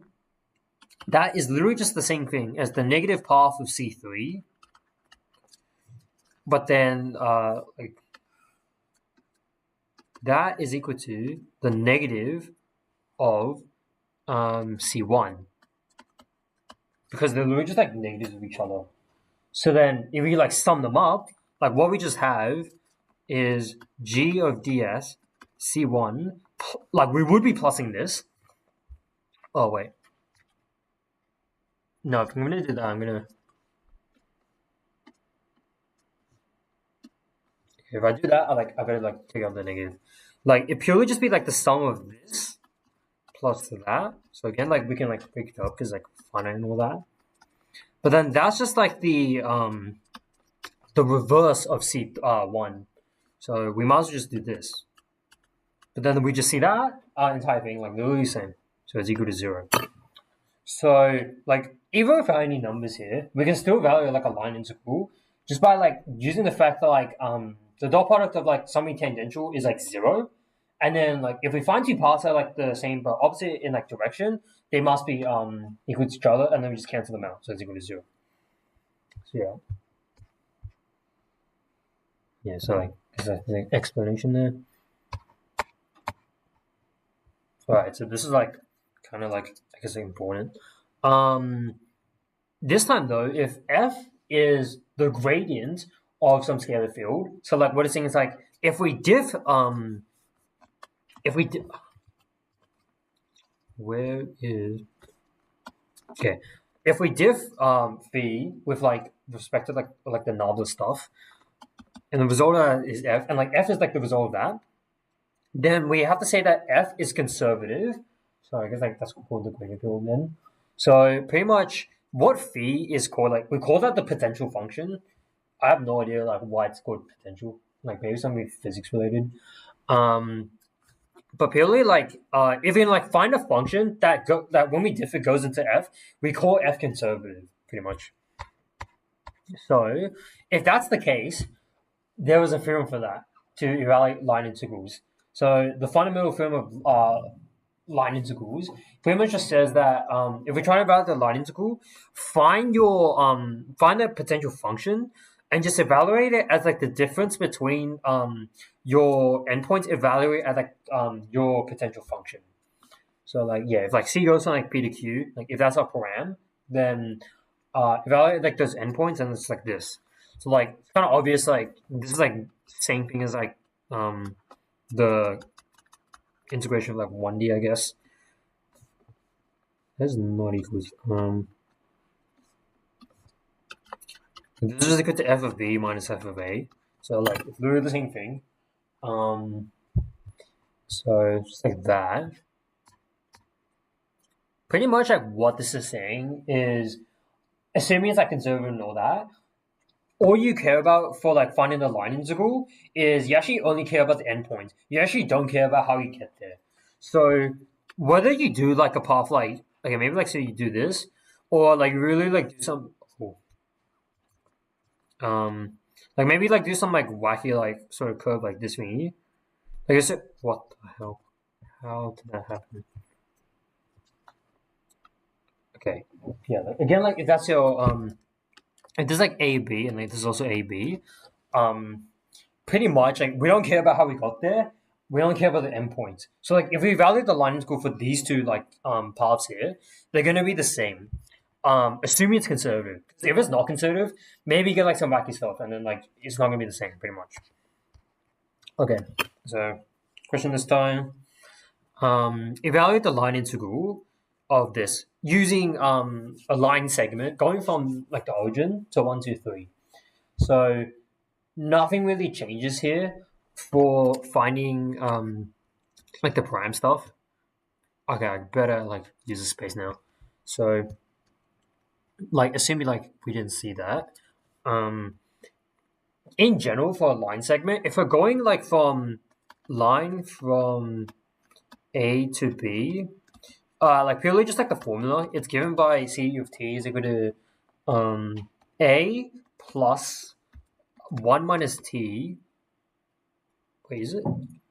that is literally just the same thing as the negative path of C3, but then like that is equal to the negative of C1. because they're literally just like negatives of each other. So then if we like sum them up, like what we just have is g of ds c1, like we would be plussing this. Oh wait. No, if I'm gonna do that, I'm gonna, if I do that, I better like take out the negative. Like it purely just be like the sum of this plus that. So again, like we can like break it up because like finite and all that. But then that's just like the reverse of C1. So we might as well just do this. But then we just see that entire thing like literally the same. So it's equal to 0. So like even without any numbers here, we can still evaluate like a line integral just by like using the fact that like the dot product of like something tangential is like 0. And then like if we find two paths that are like the same but opposite in like direction, they must be equal to each other, and then we just cancel them out. So it's equal to 0. So yeah. Yeah, so like there's an explanation there. Alright, so this is like kind of like I guess important. This time though, if f is the gradient of some scalar field, so like what it's saying is like if we diff where is okay, if we diff phi with like respect to like the knob stuff, and the result is f, and like f is like the result of that, then we have to say that f is conservative. So I guess like that's called the gradient field then. So pretty much what phi is called, like we call that the potential function. I have no idea like why it's called potential. Like maybe something physics related. But purely like if we can like find a function that that when we diff it goes into f, we call f conservative pretty much. So if that's the case, there was a theorem for that to evaluate line integrals. So the fundamental theorem of line integrals pretty much just says that if we're trying to evaluate the line integral, find the potential function and just evaluate it as like the difference between your endpoints evaluate as like your potential function. So like yeah, if like C goes from like P to Q, like if that's a param, then evaluate like those endpoints, and it's like this. So like it's kind of obvious, like this is like same thing as like the integration of like 1D, I guess. That's not equal to, this is equal to f of b minus f of a. So like it's literally the same thing. So just like that. Pretty much like what this is saying is, assuming it's like conservative and all that, all you care about for like finding the line integral is you actually only care about the endpoint. You actually don't care about how you get there. So whether you do like a path like okay, maybe like say you do this, or like really like do some like maybe like do some like wacky like sort of curve like this thingy. Like I said, what the hell? How did that happen? Okay, yeah. Like, again, like if that's your if there's like A B and like there's also A B, pretty much like we don't care about how we got there. We don't care about the endpoint. So like if we evaluate the line integral for these two like paths here, they're gonna be the same. Assuming it's conservative. If it's not conservative, maybe you get like some wacky stuff, and then like it's not gonna be the same, pretty much. Okay, so question this time. Evaluate the line integral of this using a line segment going from like the origin to 1, 2, 3. So nothing really changes here for finding like the prime stuff. Okay, I better like use a space now. So like assuming like we didn't see that. In general for a line segment, if we're going like from line from A to B, like purely just like the formula, it's given by C of t is equal to A plus 1 minus t. Wait, is it?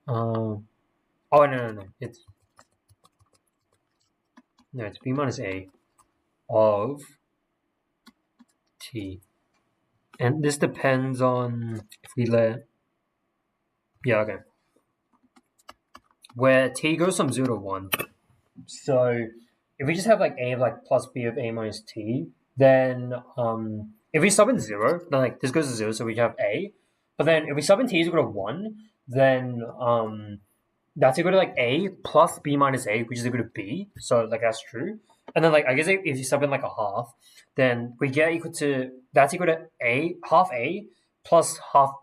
Oh no, it's B minus A of t, and this depends on if we let where t goes from 0 to 1. So if we just have like a of like plus b of a minus t, then if we sub in 0, then like this goes to 0, so we have a. But then if we sub in t is equal to 1, then that's equal to like a plus b minus a, which is equal to b. So like that's true. And then like I guess if you sub in like a half, then we get equal to that's equal to a plus half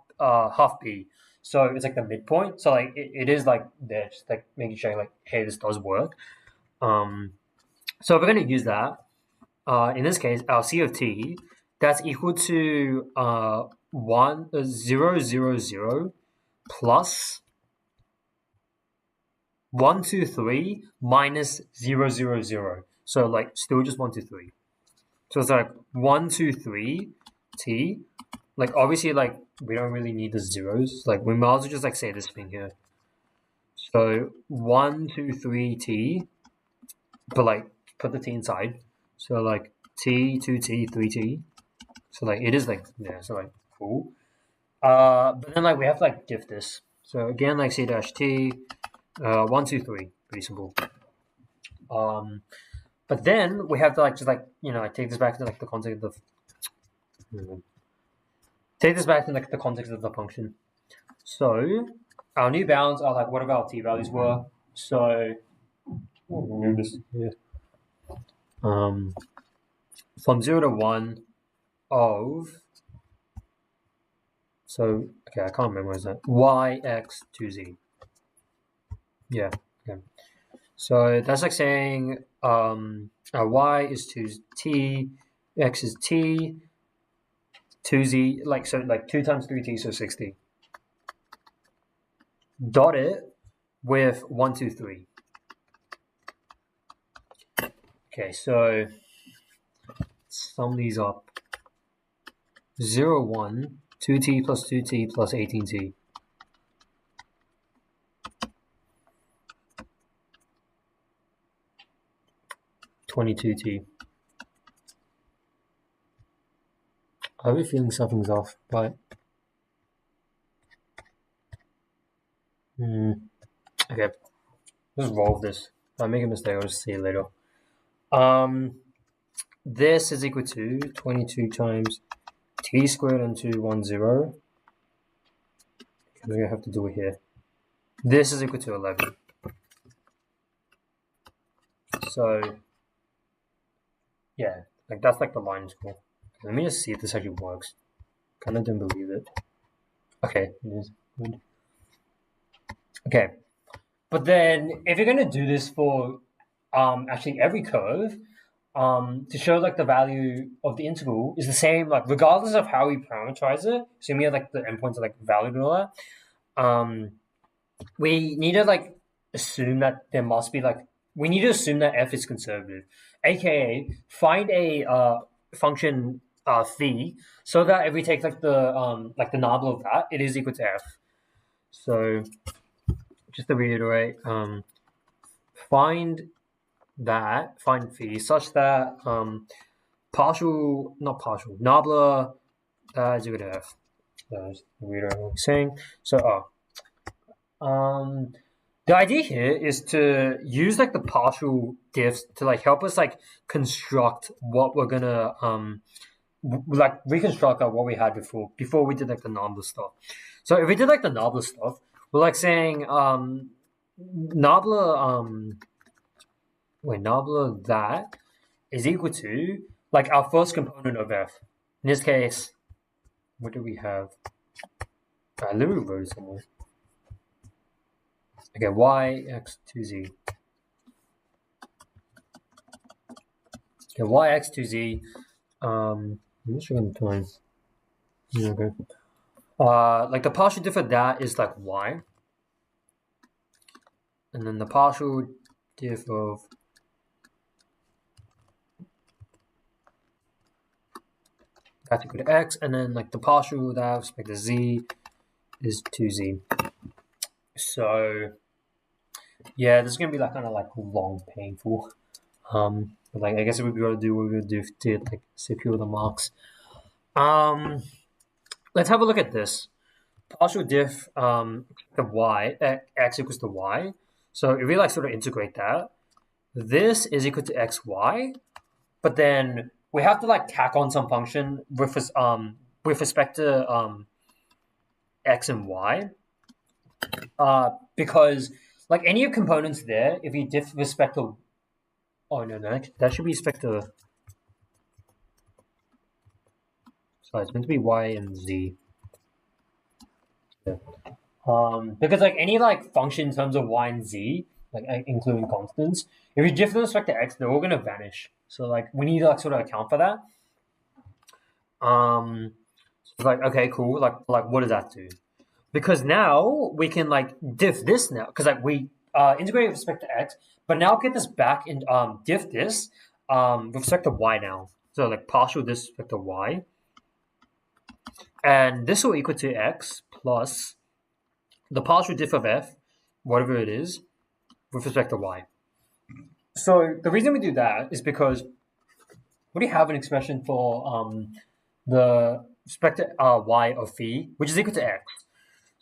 b. So it's like the midpoint. So like it is like there, just like making sure like hey, this does work. So if we're going to use that, in this case, our C of t, that's equal to 0, 0, 0 plus 1, 2, 3 minus 0, 0, 0. So like still just 1, 2, 3. So it's like 1, 2, 3 t. Like obviously like we don't really need the zeros. Like we might as well just like say this thing here. So 1, 2, 3 t, but like put the t inside. So like t, 2t, 3t. So like it is like yeah, so like cool. But then like we have to like diff this. So again like c dash t, 1, 2, 3, pretty simple. But then we have to like just like like take this back to like the context of take this back to like the context of the function. So our new bounds are like whatever our t values were. So remove this here. From 0 to 1 of so okay, I can't memorize that. Y x 2z. Yeah. Okay. So that's like saying y is 2t, x is t, 2z, like so like 2 times 3t, so 6t. Dot it with 1, 2, 3. Okay, so sum these up. 0, 1, 2t plus 2t plus 18t. $22t. I have a feeling something's off, but okay. Just roll with this. If I make a mistake, I'll just see it later. This is equal to 22 times t squared into 1, 0. We're gonna have to do it here. This is equal to 11. So yeah, like that's like the line score. Let me just see if this actually works. Kind of don't believe it. Okay, it is good. Okay, but then if you're gonna do this for actually every curve, to show like the value of the integral is the same, like regardless of how we parameterize it. So we have like the endpoints are like valued and all that. We need to like assume that there must be like we need to assume that f is conservative, aka find a function phi so that if we take like the nabla of that, it is equal to f. So just to reiterate, find phi such that nabla is equal to f. Just reiterate what I'm saying. So the idea here is to use like the partial diffs to like help us like construct what we're gonna like reconstruct what we had before we did like the nabla stuff. So if we did like the nabla stuff, we're like saying nabla that is equal to like our first component of f. In this case, what do we have? I literally wrote it somewhere. Okay, y x 2z. Okay, y x 2z. I'm not sure on the time. Okay. Like the partial diff of that is like y, and then the partial diff of that's equal to x, and then like the partial that with respect to z is 2z. So yeah, this is gonna be like kind of like long, painful. But like I guess what we gotta do, we're gonna do to like secure the marks. Let's have a look at this. Partial diff of y x equals to y. So if we like sort of integrate that, this is equal to xy, but then we have to like tack on some function with respect to x and y, because like any of components there, if you diff with respect to, oh no, that should be respect to, sorry, it's meant to be y and z. Yeah. Because like any like function in terms of y and z, like including constants, if you diff with respect to x, they're all gonna vanish. So like we need to like sort of account for that. So like okay, cool. Like what does that do? Because now we can like diff this now, because like we integrate with respect to x, but now get this back and diff this with respect to y now. So like partial this with respect to y, and this will equal to x plus the partial diff of f, whatever it is, with respect to y. So the reason we do that is because we have an expression for the respect to y of phi, which is equal to x.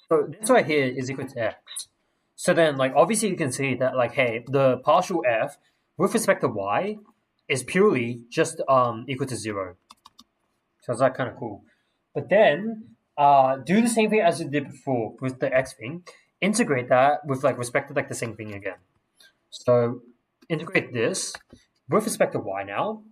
So this right here is equal to x. So then, like, obviously you can see that, like, hey, the partial f with respect to y is purely just equal to 0. So it's like kind of cool. But then do the same thing as you did before with the x thing. Integrate that with like respect to like the same thing again. So integrate this with respect to y now.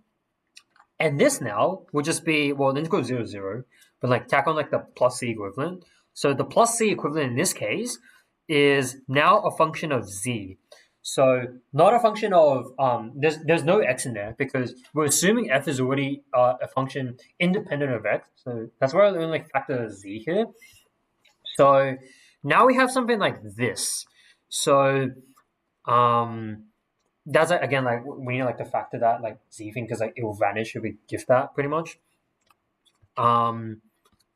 And this now will just be, well, the integral 0, 0, but like tack on like the plus c equivalent. So the plus c equivalent in this case is now a function of z. So not a function of, there's no x in there because we're assuming f is already a function independent of x. So that's why we're like factor z here. So now we have something like this. So that's again like we need like to factor that like z thing because like it will vanish if we give that pretty much.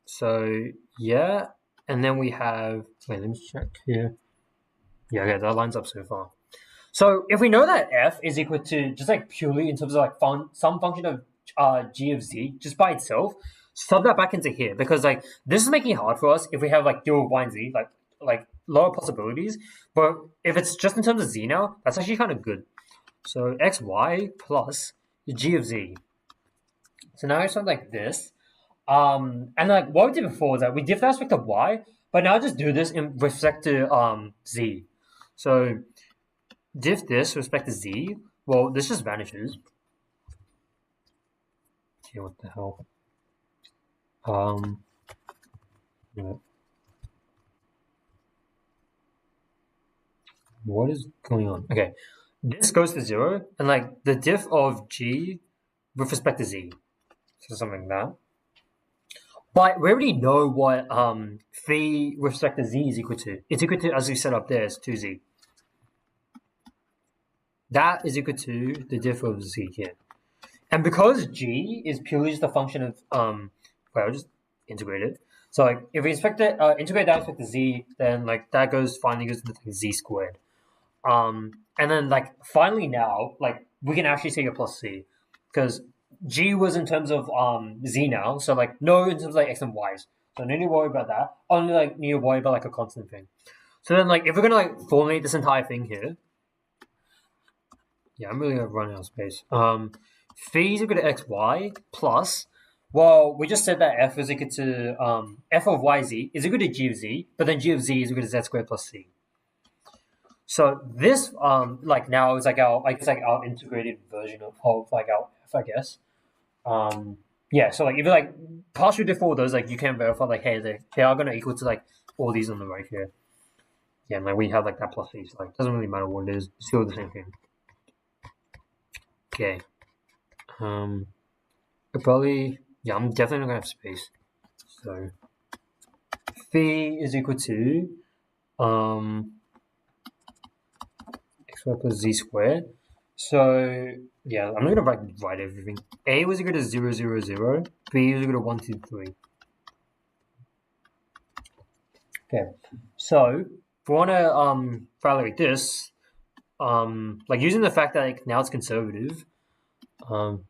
So yeah, and then we have, wait, let me check here. Yeah, okay, that lines up so far. So if we know that f is equal to just like purely in terms of like some function of g of z just by itself, sub that back into here because like this is making it hard for us if we have like dual y and z, like lower possibilities. But if it's just in terms of z now, that's actually kind of good. So xy plus g of z. So now it's something like this. And like what we did before is that we diff that respect to y, but now just do this in respect to z. So diff this with respect to z. Well, this just vanishes. Okay, what the hell? Yeah. What is going on? Okay, this goes to 0, and like the diff of g with respect to z. So something like that. But we already know what phi with respect to z is equal to. It's equal to, as we set up there, is 2z. That is equal to the diff of z here. And because g is purely just a function of, well, I'll just integrate it. So like if we integrate that with respect to z, then like that finally goes to the z squared. And then like finally now, like we can actually take a plus c because g was in terms of z now, so like no in terms of like x and y's. So no need to worry about that. Only like need to worry about like a constant thing. So then like if we're gonna like formulate this entire thing here, yeah, I'm really gonna run out of space. Phi is equal to xy plus, well, we just said that f is equal to f of yz is equal to g of z, but then g of z is equal to z squared plus c. So this like now is like our, I guess like our integrated version of like our f, I guess. Yeah, so like if you like partial diff all those, like you can verify like hey they are gonna equal to like all these on the right here. Yeah, and like we have like that plus c, so like doesn't really matter what it is, it's still the same thing. Okay. Probably, yeah, I'm definitely not gonna have space. So phi is equal to xy plus z squared. So yeah, I'm not gonna write everything. A was equal to 0, 0, 0. B was equal to 1, 2, 3. Okay, so if we wanna evaluate this, like using the fact that like now it's conservative,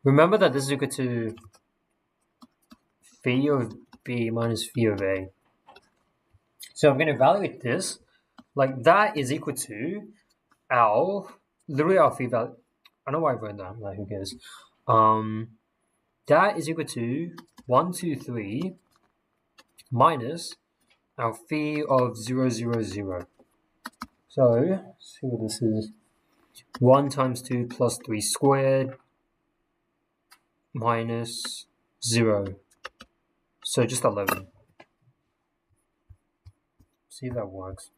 remember that this is equal to phi of b minus phi of a. So I'm going to evaluate this, like that is equal to our, literally our phi value. I know why I wrote that, like who cares? That is equal to 1, 2, 3 minus our phi of 0, 0, 0. So let's see what this is. 1 times 2 plus 3 squared minus 0. So just 11. See if that works.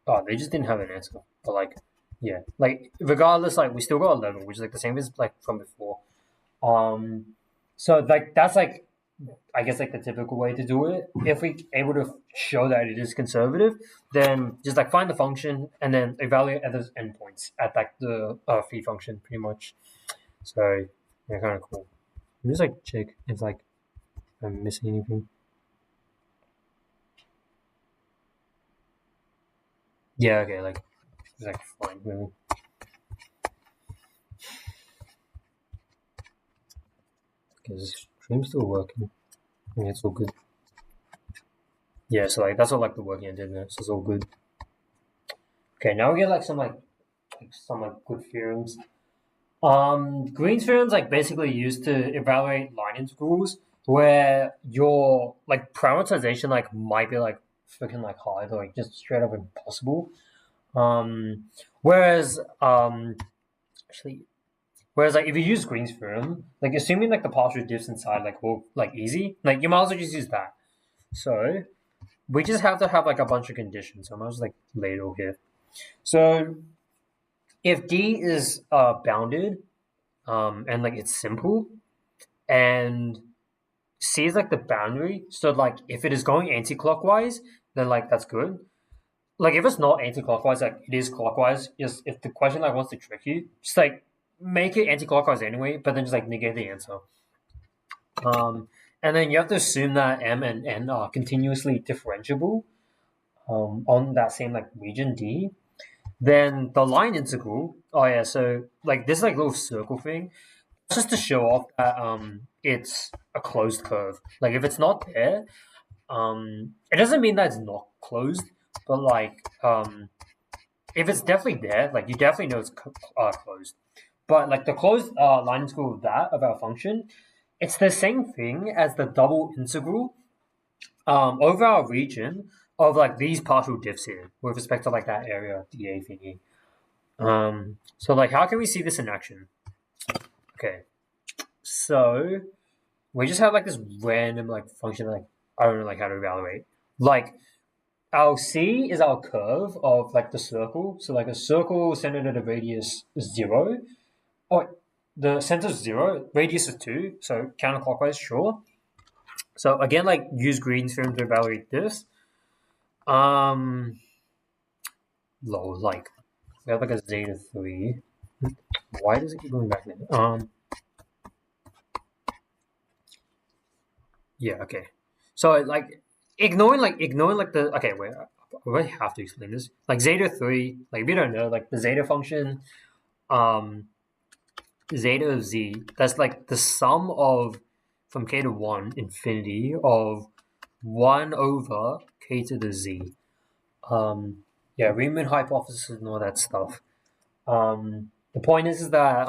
Oh, they just didn't have an answer. But like, yeah, like regardless, like we still got 11, which is like the same as like from before. So like that's like, I guess like the typical way to do it. If we able to show that it is conservative, then just like find the function and then evaluate at those endpoints at like the phi function, pretty much. So yeah, kind of cool. Let me just like check if like I'm missing anything. Yeah, okay, like it's like fine, really. Okay, this stream's still working. Yeah, it's all good. Yeah, so like that's all like the working I did there, so it's all good. Okay, now we get like some good theorems. Green's theorem's like basically used to evaluate line integrals where your like parameterization like might be like freaking like hard or like just straight up impossible. Whereas like if you use Green's theorem, like assuming like the partial diffs inside like will like easy, like you might as well just use that. So we just have to have like a bunch of conditions. So I'm just like lay it all here. So if D is bounded, and like it's simple, and C is like the boundary, so like if it is going anti-clockwise, then like that's good. Like if it's not anti-clockwise, like it is clockwise, just if the question like wants to trick you, just like make it anti-clockwise anyway, but then just like negate the answer. And then you have to assume that M and N are continuously differentiable on that same like region D. Then the line integral, oh yeah, so like this like little circle thing, just to show off that it's a closed curve. Like if it's not there, it doesn't mean that it's not closed, but like if it's definitely there, like you definitely know it's closed. But like the closed line integral of our function, it's the same thing as the double integral over our region of like these partial diffs here with respect to like that area dA thingy. So like how can we see this in action? Okay, so we just have like this random like function like I don't know like how to evaluate. Like our C is our curve of like the circle. So like a circle centered at a radius is 0. Oh, the center is 0, radius is 2. So counterclockwise, sure. So again, like use Green's theorem to evaluate this. Like we have like a zeta 3. Why does it keep going back there? Yeah, okay. So like ignoring the okay, wait, I have to explain this. Like zeta 3, like if you don't know, like the zeta function, zeta of z, that's like the sum of from k to 1 infinity of 1 over k to the z. Yeah, Riemann hypothesis and all that stuff. The point is that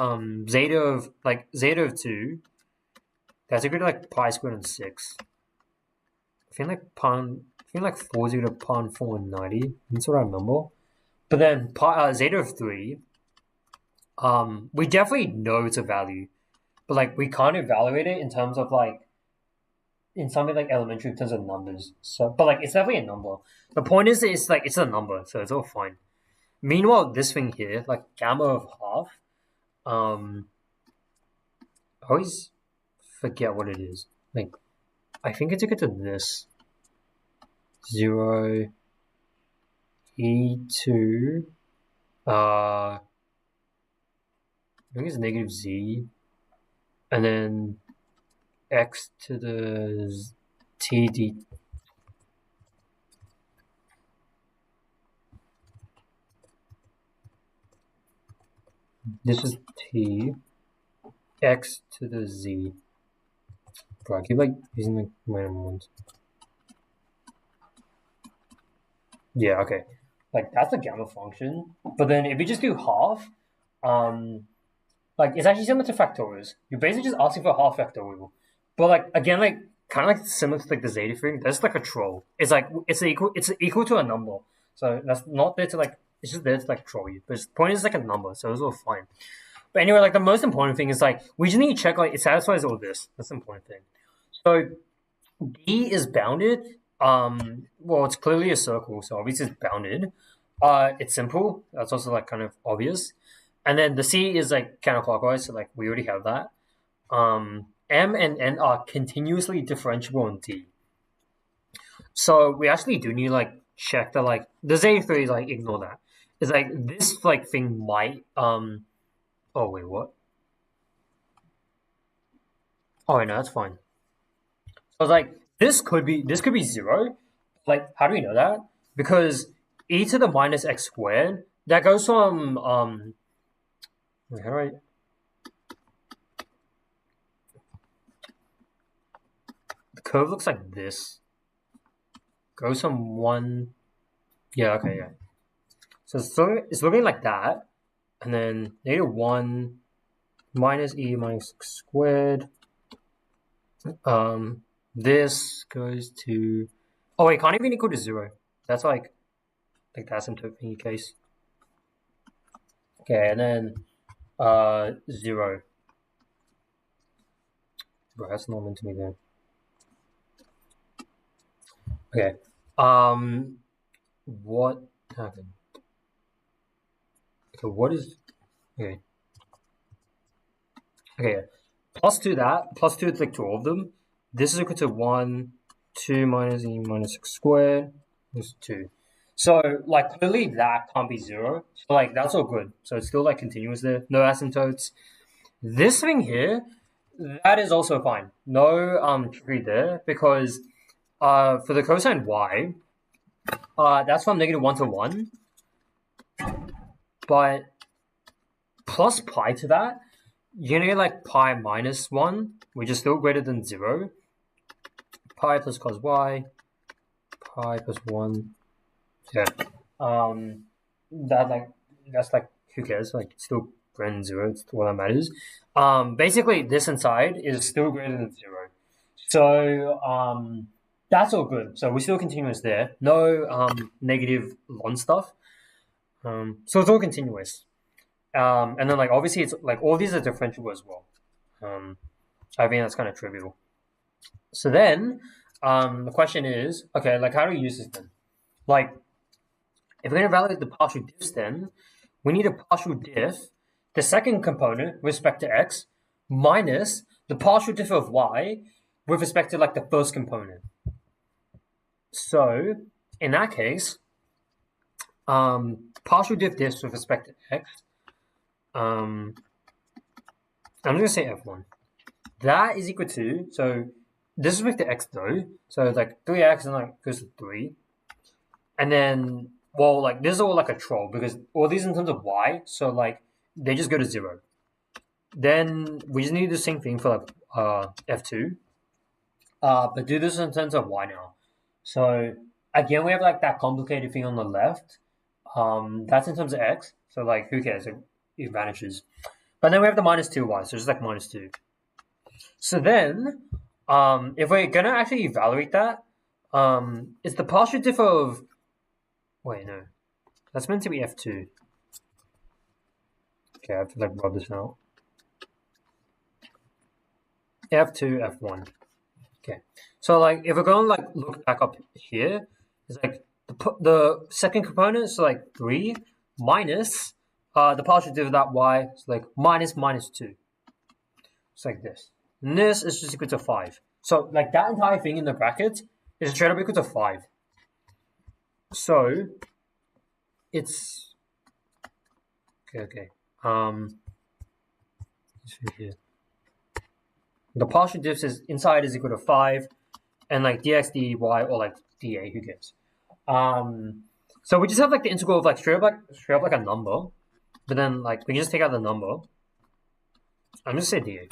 zeta of 2, that's equal to like pi squared on 6. I feel like 4 is equal to pi 490. That's what I remember. But then zeta of 3, we definitely know it's a value, but like we can't evaluate it in terms of like in something like elementary in terms of numbers. So, but like it's definitely a number. The point is, it's like it's a number, so it's all fine. Meanwhile, this thing here, like gamma of half, I always forget what it is. Like, I think it's equal to this 0 e2. I think it's negative z, and then x to the t d. This is t, x to the z. Bro, I keep like using like random ones. Yeah, okay. Like that's a gamma function. But then if you just do half, like it's actually similar to factorials. You're basically just asking for a half factorial. But like again, like kind of like similar to like the zeta thing. That's like a troll. It's like it's equal to a number. So that's not there to like it's just there to like troll you. But the point is like a number, so it's all fine. But anyway, like the most important thing is like we just need to check like it satisfies all this. That's the important thing. So D is bounded. Well, it's clearly a circle, so obviously it's bounded. It's simple. That's also like kind of obvious. And then the C is like counterclockwise, so like we already have that. M and N are continuously differentiable in D. So we actually do need to like check that like the Z3 is like ignore that. It's like this like thing might oh wait, what? Oh wait, no, that's fine. So it's like this could be 0. Like how do we know that? Because e to the minus x squared that goes from wait, how do I the curve looks like this. Goes from 1 yeah, okay, yeah. So it's looking like that. And then -1 minus e minus x squared. This goes to oh wait, can't even equal to 0. That's like that's in any case. Okay, and then 0. Bro, that's not meant to be there. Okay. What happened? Okay, what is okay? Okay, plus 2 that, plus 2 it's like 2 of them. This is equal to 1, 2 minus e minus x squared is 2. So like clearly that can't be 0. So like that's all good. So it's still like continuous there, no asymptotes. This thing here, that is also fine. No tree there because for the cosine y, that's from -1 to 1. But plus pi to that, you're gonna get like pi minus 1, which is still greater than 0. Pi plus cos y, pi plus 1. Yeah. That's like who cares? Like it's still greater than 0. It's all that matters. Basically this inside is still greater than 0. So that's all good. So we're still continuous there. No negative ln stuff. So it's all continuous. And then like obviously it's like all these are differentiable as well. I think that's kind of trivial. So then the question is, okay, like how do we use this then? Like if we're going to evaluate the partial diffs then, we need a partial diff, the second component with respect to x, minus the partial diff of y with respect to like the first component. So in that case, partial diff diffs with respect to x, I'm going to say f1. That is equal to, so this is with the x though, so it's like 3x and like goes to 3. And then, well, like this is all like a troll because all these in terms of y, so like they just go to 0. Then we just need the same thing for like f2. But do this in terms of y now. So again, we have like that complicated thing on the left. That's in terms of x, so like who cares? It vanishes. But then we have the -2y, so it's like -2. So then, if we're gonna actually evaluate that, it's the partial diff of. Wait, no, that's meant to be f2. Okay, I have to like rub this out. f2, f1. Okay, so like if we're going like look back up here, it's like the second component is like 3 minus the partial diff of that y is like -2. It's like this. And this is just equal to 5. So like that entire thing in the bracket is straight up equal to 5. So it's okay. Here. The partial diffs is inside is equal to 5, and like dx dy or like dA, who cares? So we just have like the integral of like straight up like a number, but then like we can just take out the number. I'm just say dA.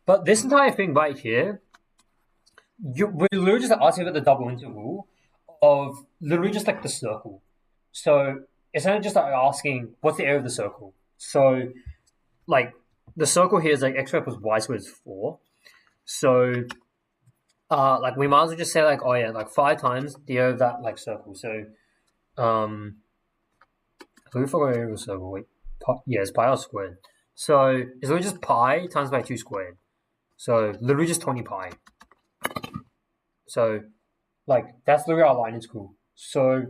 But this entire thing right here, we're literally just asking about the double integral of literally just like the circle. So it's not just like asking what's the area of the circle. So like the circle here is like x squared plus y squared is 4. So like we might as well just say like, oh yeah, like 5 times the area of that like circle. So we forgot area of the circle. Wait, yeah, it's pi r squared. So it's literally just pi times by 2 squared. So literally just 20 pi. So like that's literally our line in school. So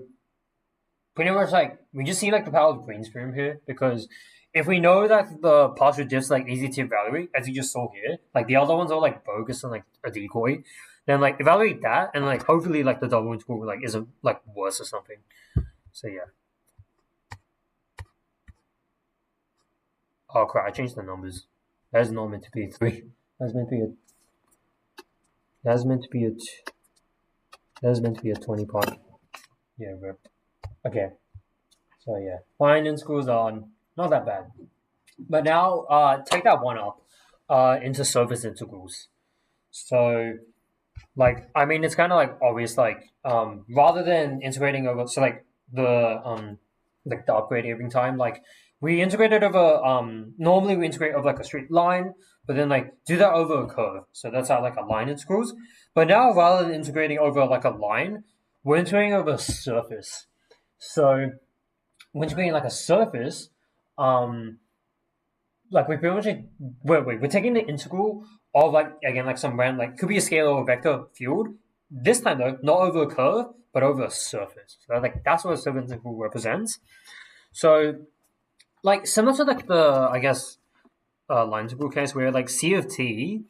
pretty much like we just see like the power of Green's theorem here, because if we know that the partial diffs like easy to evaluate, as you just saw here, like the other ones are like bogus and like a decoy, then like evaluate that and like hopefully like the double integral like isn't like worse or something. So yeah. Oh crap! I changed the numbers. That is not meant to be a 3. That's meant to be a. That's meant to be a. That's meant to be a 20 pi. Yeah, rip. Okay. So yeah, line in schools are not that bad. But now take that one up into surface integrals. So like I mean it's kind of like obvious, like rather than integrating over, so like the upgrade every time, like we integrated over normally we integrate over like a straight line, but then like do that over a curve. So that's how like a line integrals. But now rather than integrating over like a line, we're integrating over a surface. So when integrating like a surface, like we pretty much we're taking the integral of like again like some random, like could be a scalar or vector field. This time though, not over a curve, but over a surface. So like that's what a surface integral represents. So like similar to like the I guess line integral case where like c of t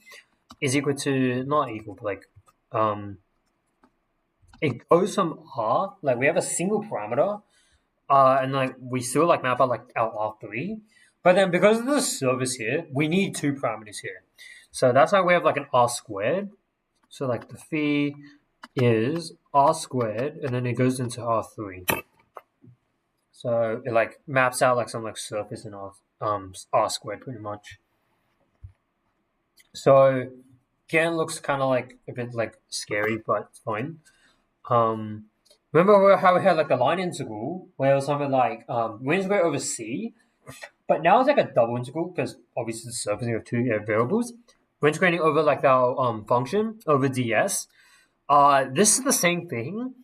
is equal to, not equal, but like it goes from r, like we have a single parameter, and like we still like map out like our R3, but then because of the surface here, we need 2 parameters here. So that's why we have like an r squared. So like the phi is r squared, and then it goes into R3. So it like maps out like some like surface in r squared pretty much. So again, looks kind of like a bit like scary, but it's fine. Remember how we had like a line integral where it was something like we integrate over c, but now it's like a double integral because obviously the surface we have 2 variables. We're integrating over like our function over ds. This is the same thing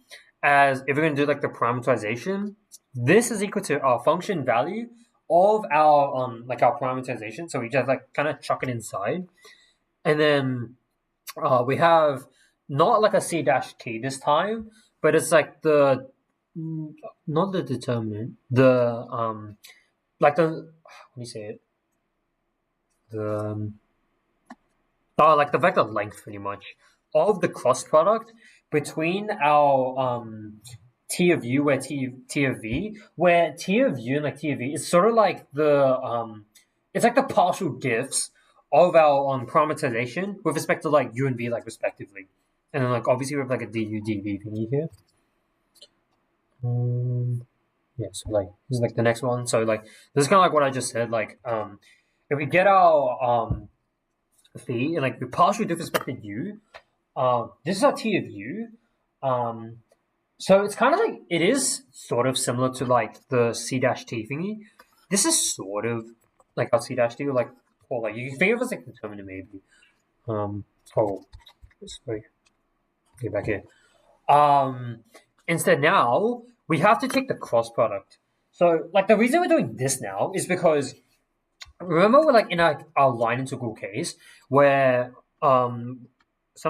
as if we're going to do like the parameterization. This is equal to our function value of our like our parameterization. So we just like kind of chuck it inside, and then we have not like a c dash t this time, but it's like the not the determinant, the like the, how do you say it, the like the vector length pretty much of the cross product between our t of u where t of v, where t of u and like t of v is sort of like the it's like the partial diffs of our parameterization with respect to like u and v like respectively. And then like obviously we have like a du dv thingy here. Yeah, so like this is like the next one. So like this is kind of like what I just said. Like if we get our phi and like we partially with respect to u, this is our t of u. So it's kind of like, it is sort of similar to like the c dash t thingy. This is sort of like our c dash t, like, or like you can think of it as like determinant maybe. Sorry, get back here. Instead now we have to take the cross product. So like the reason we're doing this now is because remember we're like in our line integral case where something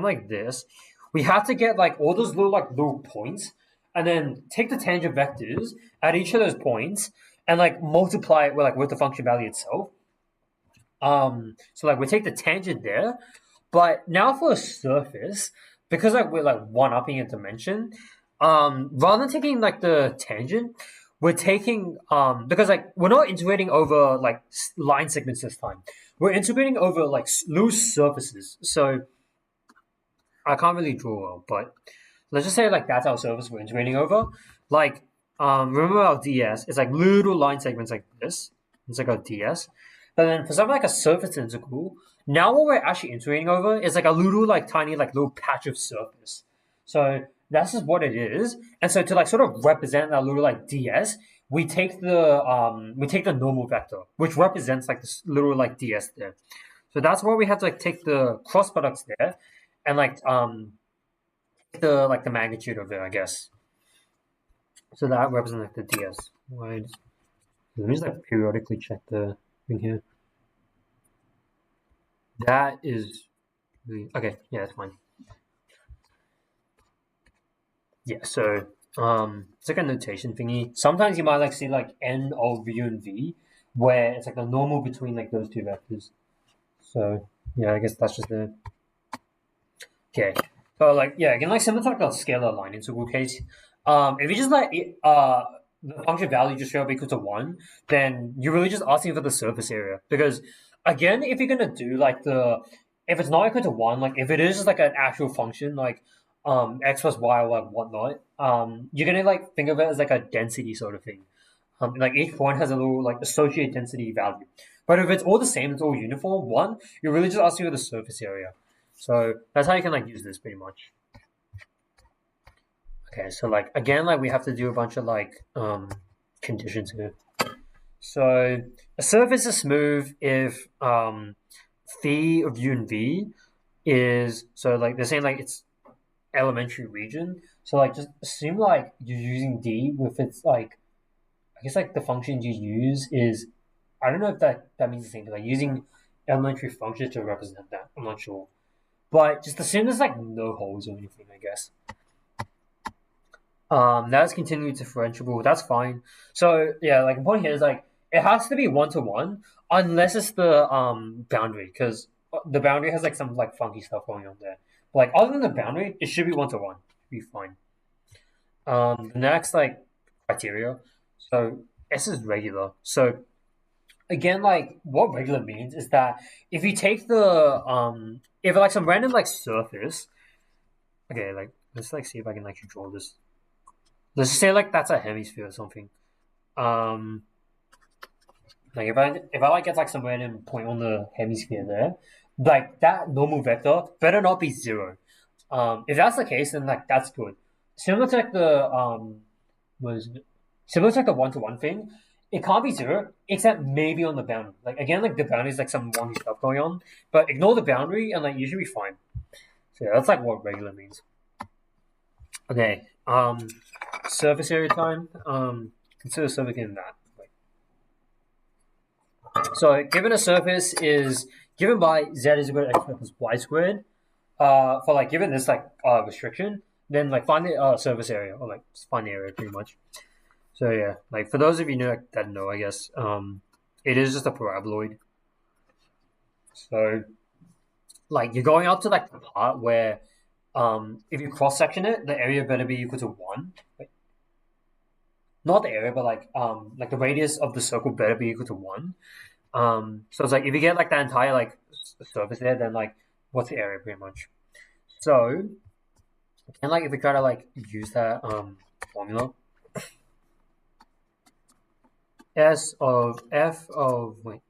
like this, we have to get like all those little points and then take the tangent vectors at each of those points and like multiply it with the function value itself. So like we take the tangent there, but now for a surface, because like we're like one-upping a dimension, rather than taking like the tangent, we're taking because like we're not integrating over like line segments this time. We're integrating over like loose surfaces. So I can't really draw well, but let's just say like that's our surface we're integrating over. Like remember our ds, it's like little line segments like this. It's like our ds. But then for something like a surface integral, now what we're actually integrating over is like a little like tiny like little patch of surface. So that's just what it is. And so to like sort of represent that little like ds, we take the normal vector, which represents like this little like ds there. So that's why we have to like take the cross products there, and like the magnitude of it, I guess. So that represents like the ds. Right. Let me just like periodically check the thing here. That is okay. Yeah, that's fine. Yeah, so it's like a notation thingy. Sometimes you might like see like n of u and v, where it's like a normal between like those two vectors. So yeah, I guess that's just the okay. So like yeah, again like similar to like a scalar line integral case. If you just let the function value just show up equal to 1, then you're really just asking for the surface area. Because again, if you're gonna do like if it's not equal to 1, like if it is just like an actual function like x plus y or like whatnot, you're gonna like think of it as like a density sort of thing. Like each point has a little like associated density value. But if it's all the same, it's all uniform, 1, you're really just asking for the surface area. So that's how you can like use this pretty much. Okay, so like again, like we have to do a bunch of like conditions here. So a surface is smooth if phi of u and v is so like they're saying like it's elementary region. So like just assume like you're using d with its like I guess like the function you use is I don't know if that means the same thing. Like using elementary functions to represent that. I'm not sure. But just assume there's like no holes or anything, I guess. That's continually differentiable. That's fine. So yeah, like the point here is like it has to be 1-to-1 unless it's the boundary, because the boundary has like some like funky stuff going on there. But like other than the boundary, it should be 1-to-1. Be fine. The next like criteria. So S is regular. So again, like what regular means is that if you take the if like some random like surface, okay, like let's like see if I can actually draw this. Let's just say like that's a hemisphere or something. Like if I like get like some random point on the hemisphere there, like that normal vector better not be 0. If that's the case, then like that's good. Similar to like the what is it? Similar to like the 1-to-1 thing, it can't be 0 except maybe on the boundary. Like again, like the boundary is like some wonky stuff going on, but ignore the boundary and like you should be fine. So yeah, that's like what regular means. Okay. Surface area time. Consider surface in that. So given a surface is given by z is equal to x plus y squared, for like given this like restriction, then like find the surface area or like find the area pretty much. So yeah, like for those of you that know, I guess it is just a paraboloid. So like you're going up to like the part where if you cross section it, the area better be equal to 1. Not the area, but like the radius of the circle better be equal to 1. So it's like if you get like that entire like surface there, then like what's the area pretty much? So and like if we try to like use that formula, S of f of wait.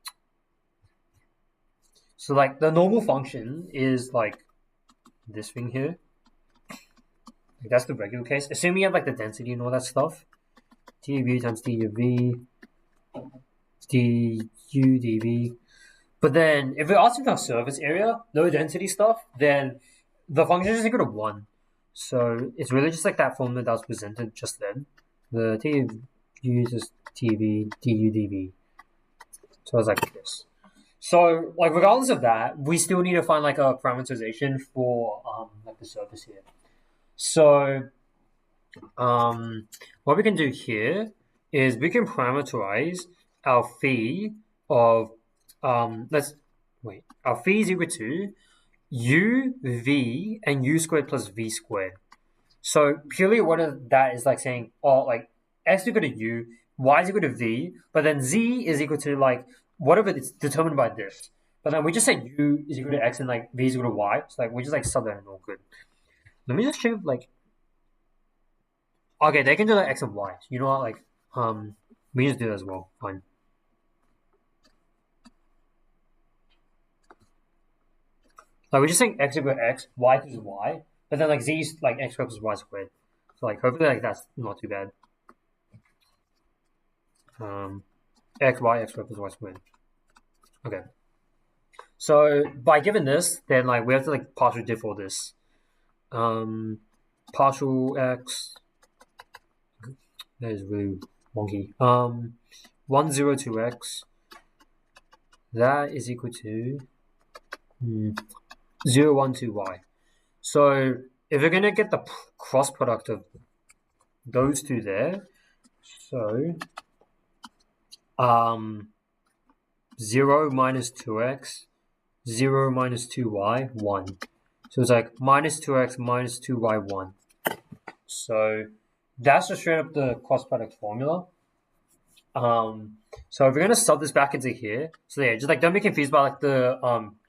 So like the normal function is like this thing here. Like, that's the regular case. Assuming you have like the density and all that stuff. dv times dv du dv. But then if we're asking for surface area, no density stuff, then the function is equal to 1. So it's really just like that formula that was presented just then. The t uses tv du dv. So it's like this. So like regardless of that, we still need to find like a parameterization for like the surface here. So what we can do here is we can parameterize our phi of our phi is equal to u, v, and u squared plus v squared. So purely what that is like saying, like x is equal to u, y is equal to v, but then z is equal to like whatever it's determined by this. But then we just say u is equal to x and like v is equal to y. So like we just like sub that and all good. Let me just check like okay, they can do like x and y. You know what? Like we just do that as well. Fine. Like we're just saying x equal to x, y equals y. but then like z is like x squared plus y squared. So like hopefully like that's not too bad. X squared plus y squared. Okay. So by given this, then like we have to like partial diff all this. Partial x. That is really wonky. 102x. That is equal to 012y. So if we're gonna get the cross product of those two there, so 0 minus 2x, 0 minus 2y, 1. So it's like minus 2x minus 2y, 1. So that's just straight up the cross product formula. So if we're gonna sub this back into here, so yeah, just like don't be confused by like the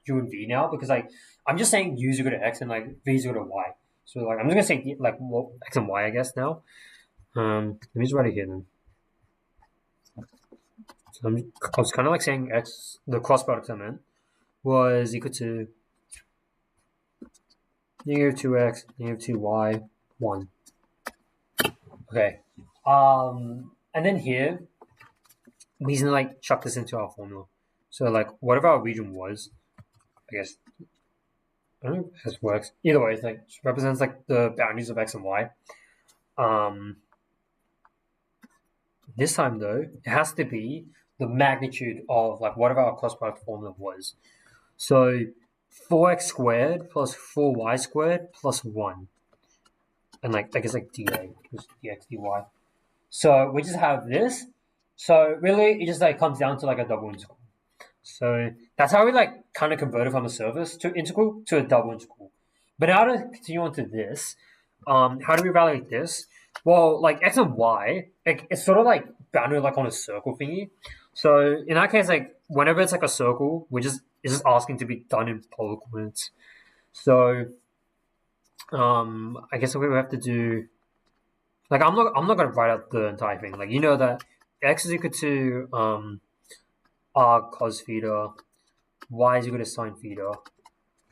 u and v now, because like I'm just saying u is equal to x and like v is equal to y. So like I'm just gonna say like x and y, I guess now. Let me just write it here then. So I was kind of like saying x, the cross product I meant was equal to negative 2x, negative 2y, 1. Okay. And then here we just like chuck this into our formula. So like whatever our region was, I guess I don't know if this works. Either way, it's like represents like the boundaries of x and y. This time though, it has to be the magnitude of like whatever our cross product formula was. So 4x squared plus 4y squared plus 1. And like I guess like dA plus dx dy. So we just have this. So really it just like comes down to like a double integral. So that's how we like kind of convert it from a surface to integral to a double integral. But now to continue on to this, how do we evaluate this? Well, like x and y, it's sort of like bounded like on a circle thingy. So in that case, like whenever it's like a circle, it's just asking to be done in polar coordinates. So I guess we have to do like I'm not gonna write out the entire thing. Like you know that x is equal to r cos theta, y is equal to sine theta.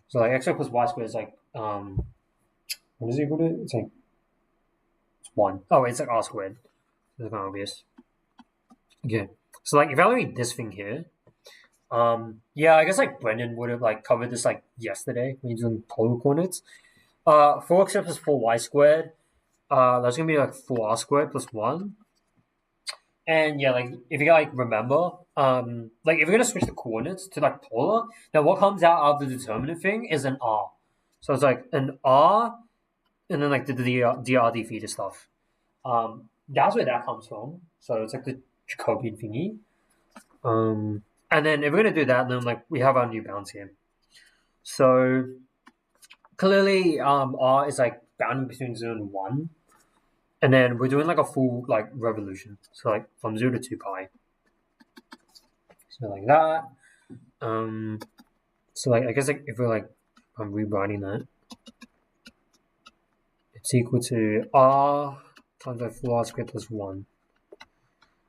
So like x squared plus y squared is like what is it equal to? It's like it's 1. Oh, it's like r squared. That's kind of obvious. Okay. So like evaluating this thing here. Yeah, I guess like Brendan would have like covered this like yesterday when he's doing polar coordinates. 4x squared plus 4y squared. That's gonna be like 4r squared plus 1. And yeah, like if you like remember, like if we're gonna switch the coordinates to like polar, then what comes out of the determinant thing is an r. So it's like an r, and then like the drd theta stuff. That's where that comes from. So it's like the Jacobian thingy. And then if we're gonna do that, then like we have our new bounds here. So clearly, r is like bounded between 0 and 1. And then we're doing like a full like revolution. So like from 0 to 2 pi. So like that. So like I guess like if we're like I'm rewriting that, it's equal to r times by 4r squared plus 1.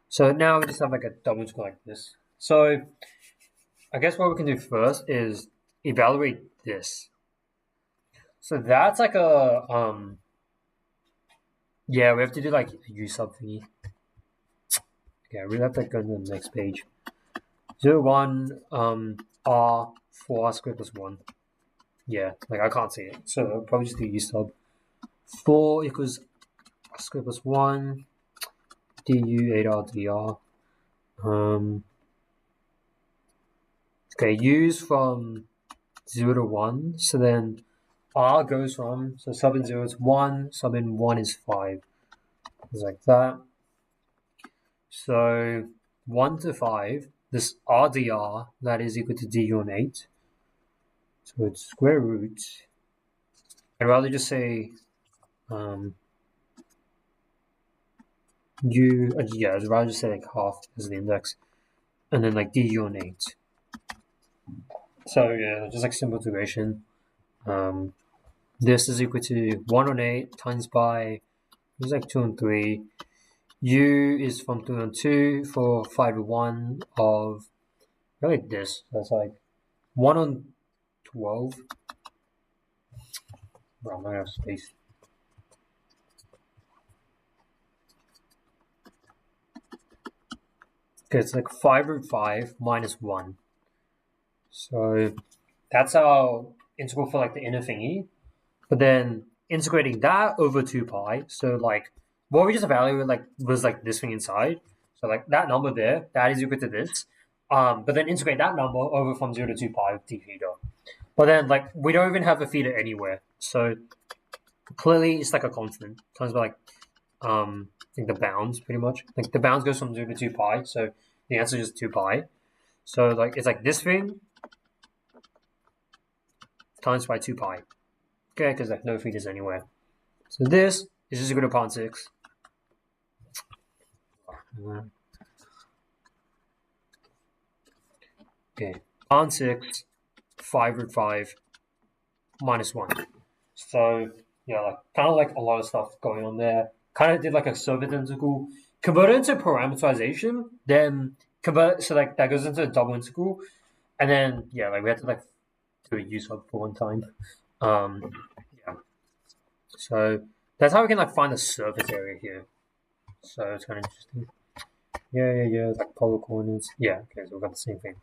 So now we just have like a double integral like this. So I guess what we can do first is evaluate this. So that's like a yeah, we have to do like a u sub thingy. Okay, I really have to go to the next page. 0, 1, r 4r squared plus 1. Yeah, like I can't see it. So I'll probably just do u sub. 4 equals r squared plus 1 du 8r dr. Okay, u's from 0 to 1. So then r goes from, so sub in 0 is 1, sub in 1 is 5. It's like that. So 1 to 5, this r dr, that is equal to du on 8. So it's square root. I'd rather just say yeah, I'd rather just say like half as the index. And then like du on 8. So yeah, just like simple integration. This is equal to 1 on 8 times by, it's like 2 on 3. U is from 3 on 2 for 5 to 1 of, like this. That's like 1 on 12. Well, I'm not have space. Okay, it's like 5 root 5 minus 1. So that's our integral for like the inner thingy. But then integrating that over 2 pi, so like what we just evaluated like was like this thing inside. So like that number there, that is equal to this. But then integrate that number over from 0 to 2 pi with d theta. But then like we don't even have a theta anywhere. So clearly it's like a constant. Times by like I think the bounds pretty much. Like the bounds goes from 0 to 2 pi, so the answer is just 2 pi. So like it's like this thing times by 2 pi. Okay, because like no thetas anywhere. So this is just equal to upon 6. Okay, upon 6, 5 root 5 minus 1. So yeah, like kind of like a lot of stuff going on there. Kind of did like a surface integral, convert it into parameterization, then convert so like that goes into a double integral, and then yeah, like we had to like do a U sub for one time. Yeah. So that's how we can like find the surface area here. So it's kind of interesting. Yeah, like polar coordinates. Yeah, okay, so we've got the same thing.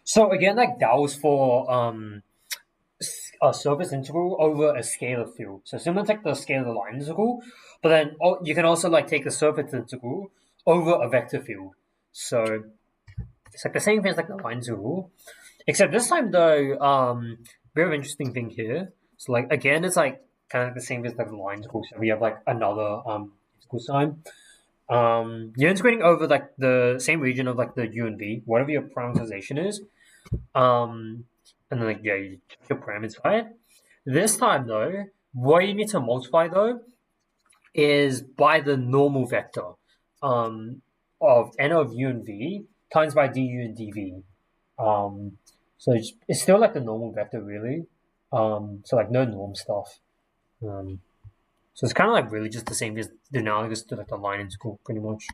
So again, like that was for a surface integral over a scalar field. So similar to like the scalar line integral, but then you can also like take the surface integral over a vector field. So it's like the same thing as like the line integral, except this time though, very interesting thing here. So like again, it's like kind of like the same as like the line integral. So we have like another integral sign. You're integrating over like the same region of like the u and v, whatever your parameterization is. And then like yeah, you check your parameter. This time though, what you need to multiply though is by the normal vector of n of u and v times by du and dv. So it's still like the normal vector really. So like no norm stuff. So it's kind of like really just the same as the analogous to like the line integral pretty much.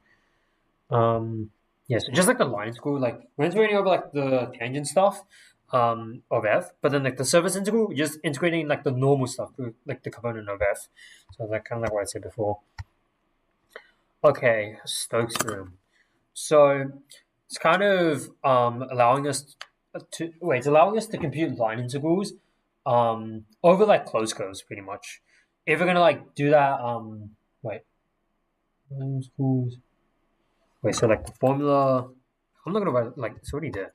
Yeah, so just like the line integral, like we're integrating over like the tangent stuff of f, but then like the surface integral, you're just integrating like the normal stuff, like the component of f. So that's kind of like what I said before. Okay, Stokes theorem. So it's kind of allowing us to compute line integrals over like closed curves pretty much. If we're gonna like do that, so like the formula, I'm not gonna write like it's already there.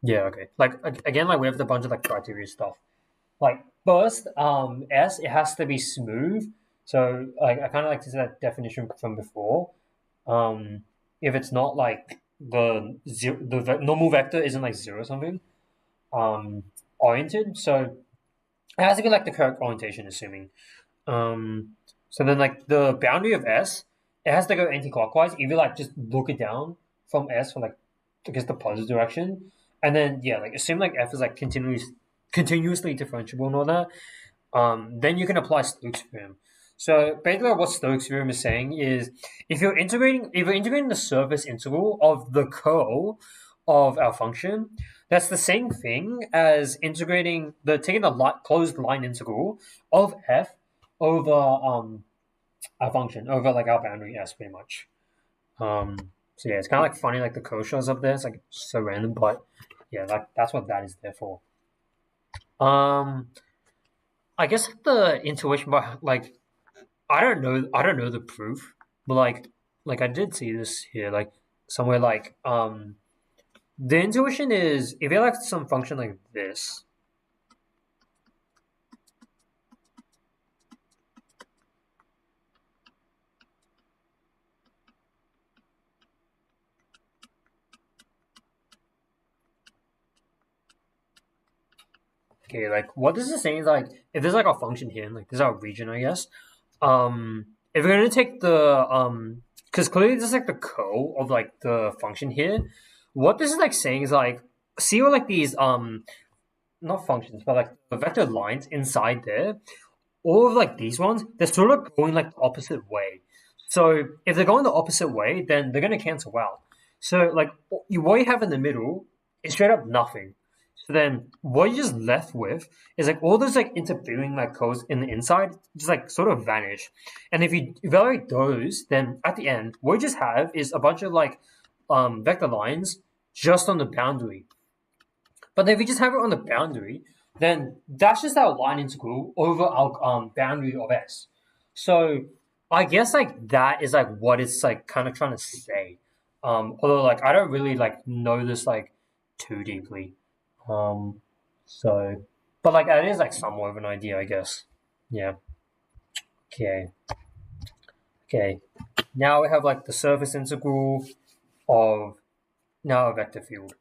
Yeah, okay. Like again, like we have a bunch of like criteria stuff. Like first, S it has to be smooth. So like I kind of like to say that definition from before. If it's not like the normal vector isn't like 0 something, oriented. So it has to be like the correct orientation, assuming. So then like the boundary of S, it has to go anti-clockwise. If you like just look it down from S for like I guess the positive direction, and then yeah, like assume like F is like continuously differentiable and all that. Then you can apply Stokes theorem. So basically, what Stokes theorem is saying is if you're integrating the surface integral of the curl of our function, that's the same thing as taking the closed line integral of f over our function over like our boundary s pretty much. So yeah, it's kind of like funny like the curl shows up there. It's like so random, but yeah, that's what that is there for. I guess the intuition, but like I don't know the proof, but like I did see this here, like somewhere like the intuition is if you like some function like this. Okay, like what this is saying is like if there's like a function here, like this is our region, I guess. If we're gonna take the because clearly this is like the curl of like the function here. What this is like saying is like see what like these not functions, but like the vector lines inside there, all of like these ones, they're sort of going like the opposite way. So if they're going the opposite way, then they're gonna cancel out. So like what you have in the middle is straight up nothing. So then what you're just left with is like all those like interfering like codes in the inside just like sort of vanish. And if you evaluate those, then at the end, what you just have is a bunch of like vector lines just on the boundary. But then if you just have it on the boundary, then that's just our line integral over our boundary of S. So I guess like that is like what it's like kind of trying to say. Although like I don't really like know this like too deeply. So but like it is like somewhat of an idea, I guess. Yeah. Okay. Okay. Now we have like the surface integral of now a vector field.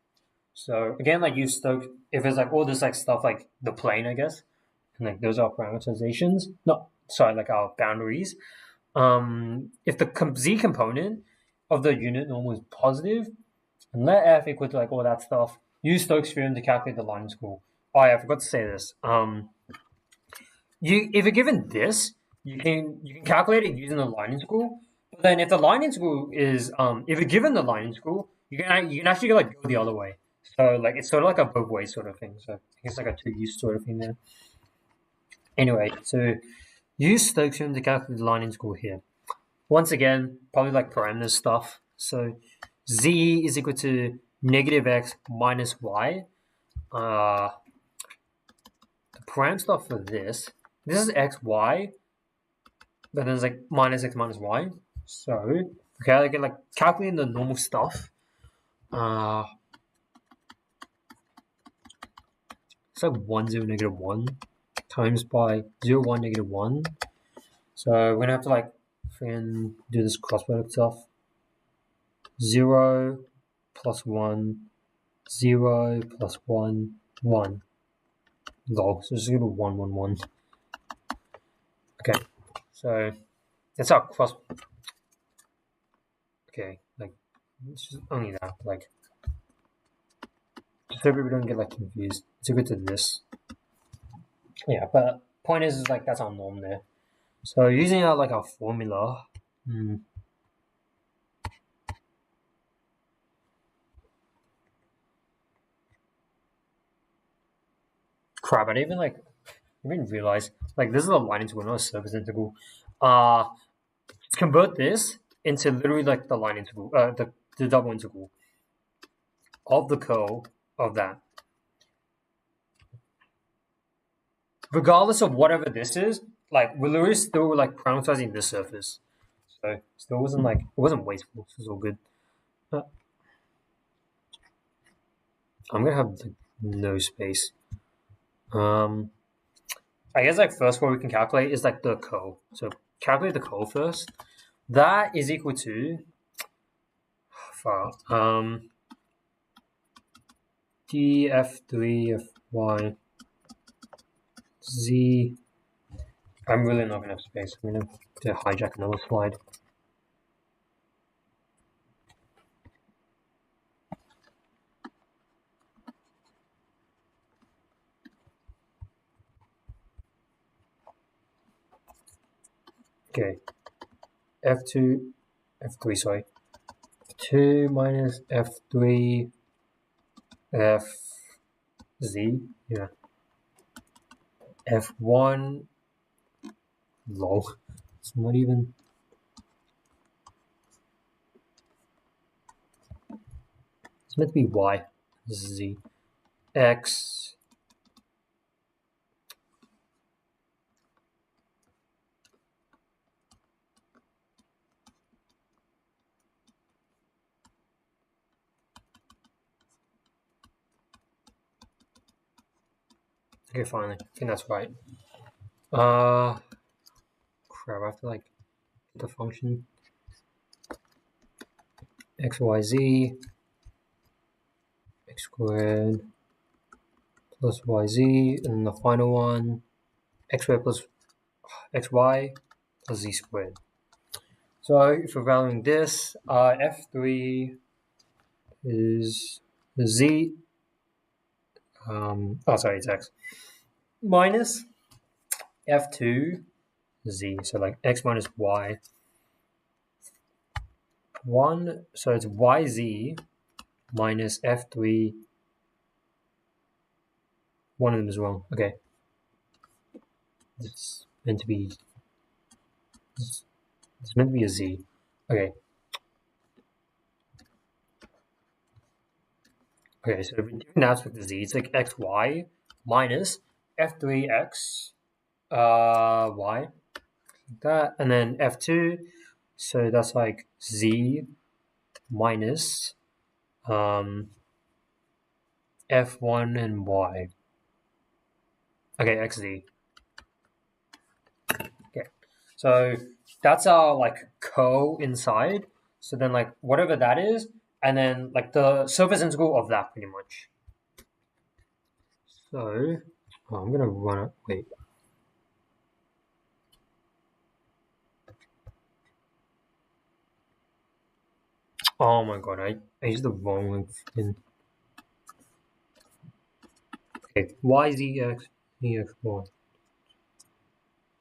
So again, like use Stokes if it's like all this like stuff like the plane, I guess, and like those are parameterizations. No, sorry, like our boundaries. If the z component of the unit normal is positive, and let f equal to like all that stuff, use Stokes theorem to calculate the line integral. Oh yeah, I forgot to say this. If you're given this, you can calculate it using the line integral. But then if the line integral is if you're given the line integral, you can actually like go the other way. So like it's sort of like a both ways sort of thing. So I think it's like a two use sort of thing there. Anyway, so use Stokes theorem to calculate the line integral here. Once again, probably like parameter stuff. So z is equal to negative x minus y. The parameter stuff for this is x, y, but then it's like minus x minus y. So okay, I can like calculate the normal stuff. It's like 1, 0, negative 1 times by 0, 1, negative 1. So we're gonna have to like do this cross product stuff. 0 plus 1, 0 plus 1, 1. Log. So just give it 1, 1, 1. Okay. So that's our cross. Okay, like it's just only that. Like just so we don't get like confused. It's equal to this. Yeah, but point is like that's our norm there. So using our like our formula. Crap! I didn't even realize like this is a line integral, not a surface integral. Convert this into literally like the line integral, the double integral of the curl of that. Regardless of whatever this is, like we're literally still like parameterizing this surface. So still wasn't like it wasn't wasteful. This was all good. I'm gonna have like, no space. I guess like first what we can calculate is like the curl. So calculate the curl first. That is equal to df3 fy z. I'm really not gonna have space. I'm gonna have to hijack another slide. Okay. F3, sorry. F2 minus F3 Fz, yeah. F1, lol. It's not even. It's meant to be Y. Z. X. Okay, finally. I think that's right. Crap, I have to like get the function. X, Y, Z. X squared plus Y, Z. And the final one. X squared plus XY plus Z squared. So if we're valuing this, F3 is Z. Sorry, it's X. Minus F2 Z. So like X minus Y. 1, so it's YZ minus F3 one of them is wrong. Okay. It's meant to be. It's meant to be a z. Okay. Okay, so if we do an aspect of z, it's like xy minus f3x y, like that, and then f2, so that's like z minus f1 and y. Okay, xz. Okay, so that's our like curl inside. So then like whatever that is, and then like the surface integral of that pretty much. So I'm gonna run it. Wait. Oh my god, I used the wrong link in. Okay, y z x e x y.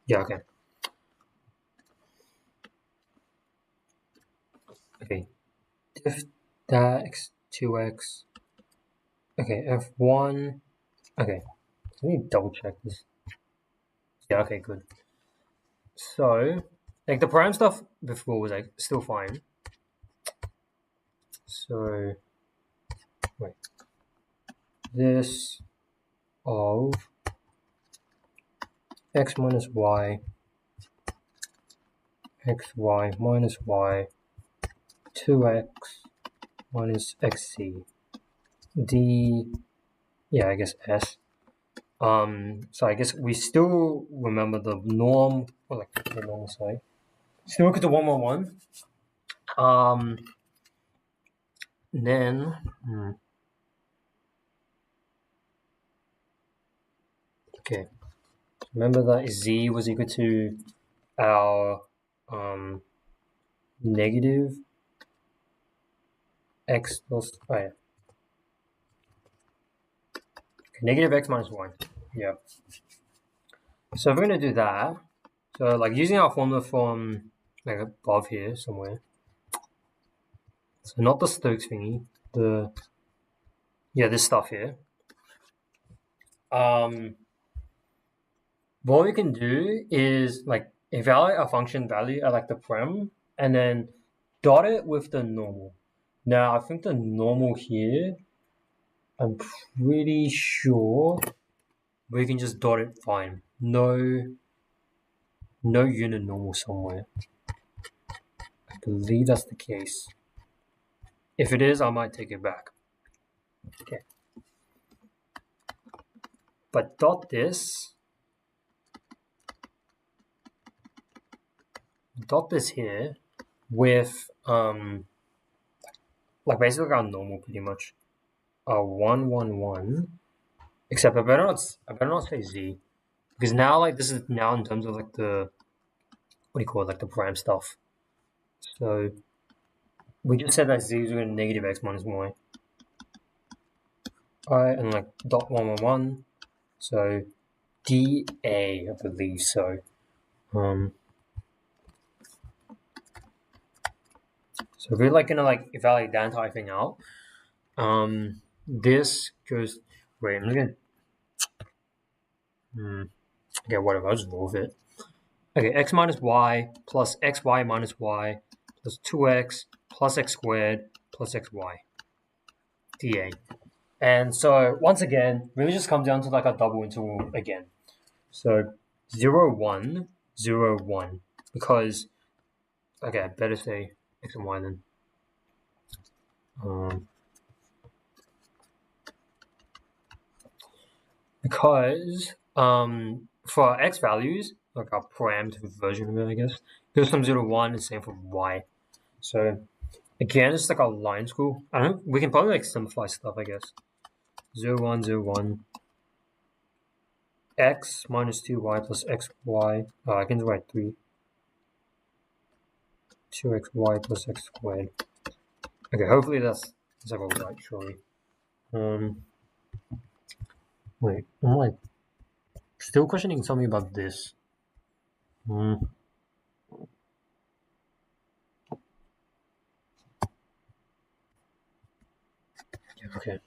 Yeah, okay. Okay. If that x 2x. Okay, f1. Okay. Let me double check this. Yeah, okay, good. So, like the prime stuff before was like still fine. So, wait. This of x minus y, xy minus y, 2x minus xc, d, yeah, I guess s. So I guess we still remember the norm, or like the normal side. Still look at the 111. Then, okay. Remember that z was equal to our negative x plus, oh yeah. Okay, negative x minus 1. Yeah. So if we're going to do that, so like using our formula from like above here somewhere. So not the Stokes thingy, this stuff here. What we can do is like evaluate a function value at like the prem and then dot it with the normal. Now I think the normal here, I'm pretty sure we can just dot it fine. No unit normal somewhere. I believe that's the case. If it is, I might take it back. Okay. But dot this here with like basically our normal pretty much. 111. Except I better not say z. Because now like this is now in terms of like the what do you call it, like the prime stuff. So we just said that z is going to negative x minus y. Alright, and like dot 111. So dA, I believe so. So if we're like gonna like evaluate that entire thing out, this goes. Wait, I'm gonna. Okay, whatever. I'll just roll with it. Okay, x minus y plus xy minus y plus 2x plus x squared plus xy dA. And so once again, really just comes down to like a double integral again. So 0, 1, 0, 1. Because, okay, I better say x and y then. Because for x values, like our parameter version of it, I guess, goes from 0 to 1 and same for y. So again, it's like our line school. I don't know, we can probably like simplify stuff, I guess. 0, 1, 0, 1. X minus 2y plus xy. I can write 3. 2xy plus x squared. Okay, hopefully that's like all right, surely. Wait, I'm like still questioning something about this. Okay.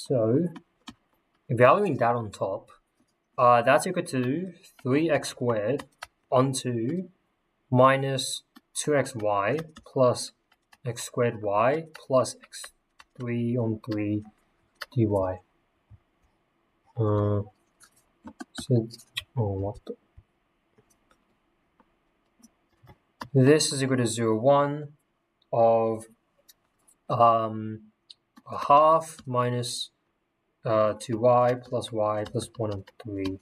So evaluating that on top, that's equal to 3x squared onto minus 2xy plus x squared y plus x3 on 3 dy. So, what the? This is equal to 0, 1 of a half minus 2y plus 1 on 3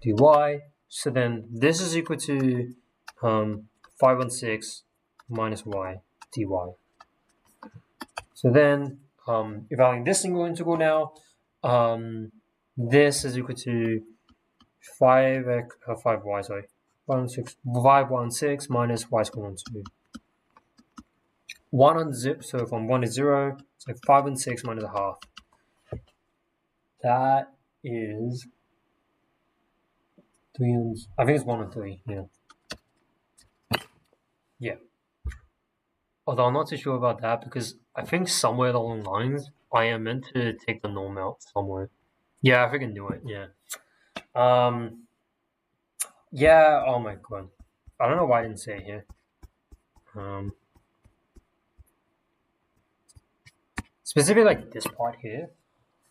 dy. So then this is equal to 516 minus y dy. So then evaluating this single integral now, this is equal to 5y, 516 minus y squared on 2. 1 on 0, so from 1 to 0, it's like 5 and 6 minus a half. That is 3 and, I think it's 1 and 3, yeah. Yeah. Although I'm not too sure about that because I think somewhere along the lines I am meant to take the norm out somewhere. Yeah, I freaking knew it, yeah. Yeah, oh my god. I don't know why I didn't say it here. Specifically like this part here.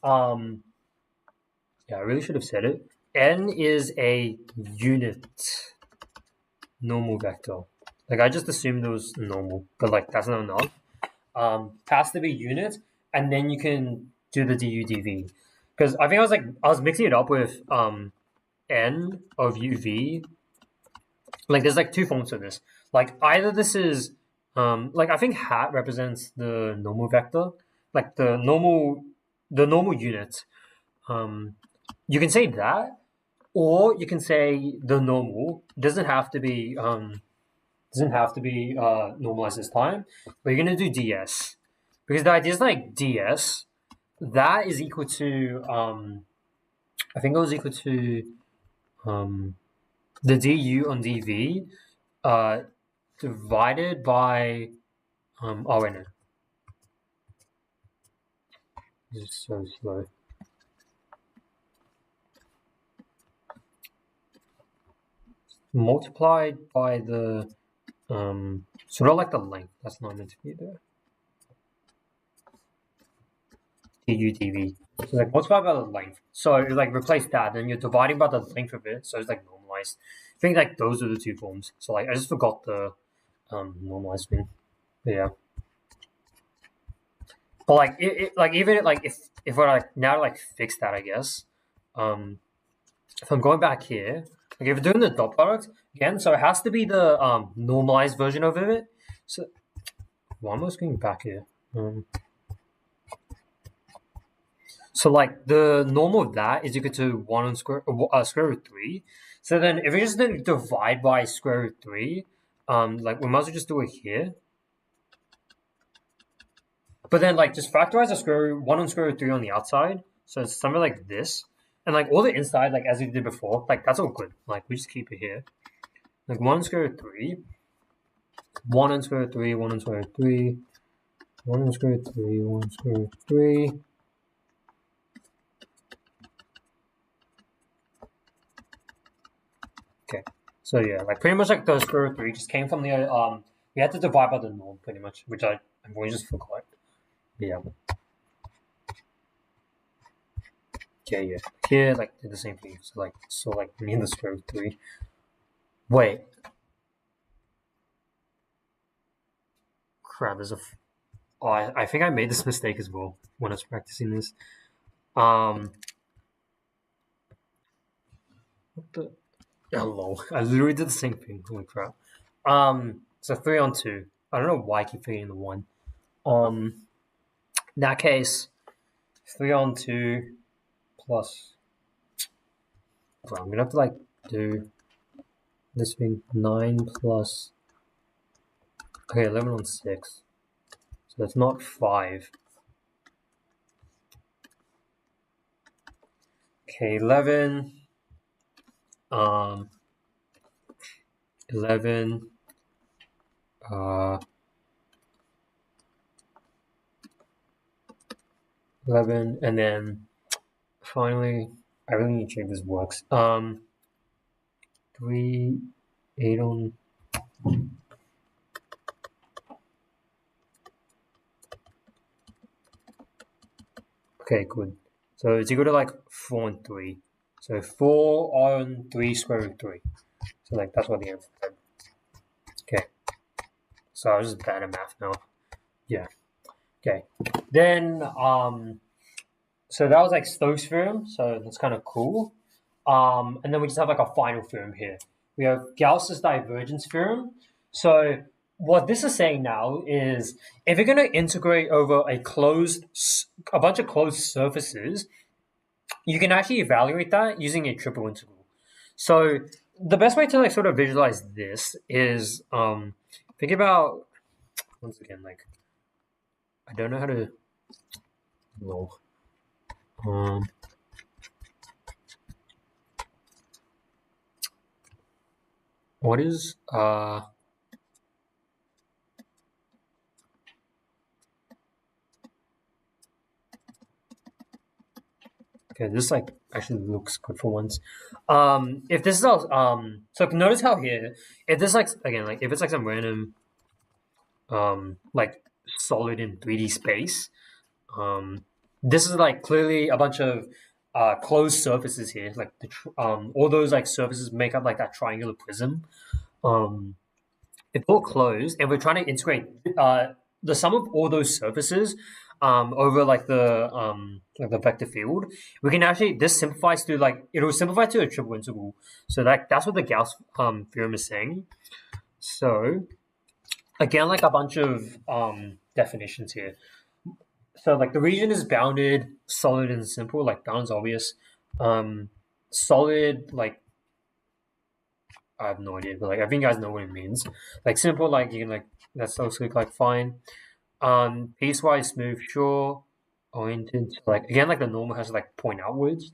Yeah, I really should have said it. N is a unit normal vector. Like I just assumed it was normal, but like that's not enough. It has to be unit, and then you can do the du dv. Because I think I was mixing it up with n of uv. Like there's like two forms of this. Like either this is like I think hat represents the normal vector, like the normal unit. You can say that, or you can say the normal doesn't have to be normalized this time, but you're gonna do ds because the idea is like ds that is equal to I think it was equal to the du on dv divided by oh wait no, this is so slow. Multiplied by the sort of like the length that's not meant to be there. Du dv. So like multiplied by the length. So you like replace that, then you're dividing by the length of it, so it's like normalized. I think like those are the two forms. So like I just forgot the normalized thing. But yeah. But like it like even like if we're like now to like fix that, I guess. If I'm going back here, like if we're doing the dot product again, so it has to be the normalized version of it. So why am I going back here? So like the normal of that is equal to 1 on square root 3. So then if we just then divide by square root 3, like we might as well just do it here. But then like just factorize the square root 1 on square root 3 on the outside. So it's something like this. And like all the inside, like as we did before, like that's all good. Like we just keep it here. Like 1 on square root 3, 1 on square root 3, 1 on square root 3, 1 on square root 3, 1 on square root 3. Okay, so yeah, like pretty much like the square root 3 just came from the we had to divide by the norm pretty much, which I've always just forgot. Yeah. Okay, yeah. Here like did the same thing. So like me and the square root 3. Wait. Crap, there's a I think I made this mistake as well when I was practicing this. What the hello. I literally did the same thing. Holy crap. So 3 on 2. I don't know why I keep forgetting the 1. In that case, 3 on 2 plus. Well, I'm gonna have to like do this thing 9 plus. Okay, 11 on 6. So it's not 5. Okay, 11. 11. 11 11, and then finally, I really need to check this works. 3, 8 on. Okay, good. So it's equal to like 4 and 3. So 4 on 3 square root 3. So like that's what the answer is. Okay. So I was just bad at math now. Yeah. Okay. Then so that was like Stokes' theorem. So that's kind of cool. And then we just have like a final theorem here. We have Gauss's divergence theorem. So what this is saying now is if you're going to integrate over a bunch of closed surfaces, you can actually evaluate that using a triple integral. So the best way to like sort of visualize this is think about, once again, like I don't know how to what is okay, this like actually looks good for once. If this is so notice how here, if this like again like if it's like some random like solid in 3D space, this is like clearly a bunch of closed surfaces here, like all those like surfaces make up like that triangular prism. It's all closed, and we're trying to integrate the sum of all those surfaces over like the vector field. We can actually this simplifies to like it'll simplify to a triple integral. So that's what the Gauss theorem is saying. So again, like a bunch of definitions here. So like the region is bounded, solid, and simple. Like bound's obvious. Solid, like I have no idea, but like I think you guys know what it means. Like simple, like you can like that's also like fine. Piecewise smooth, sure. Oriented, like again, like the normal has to like point outwards.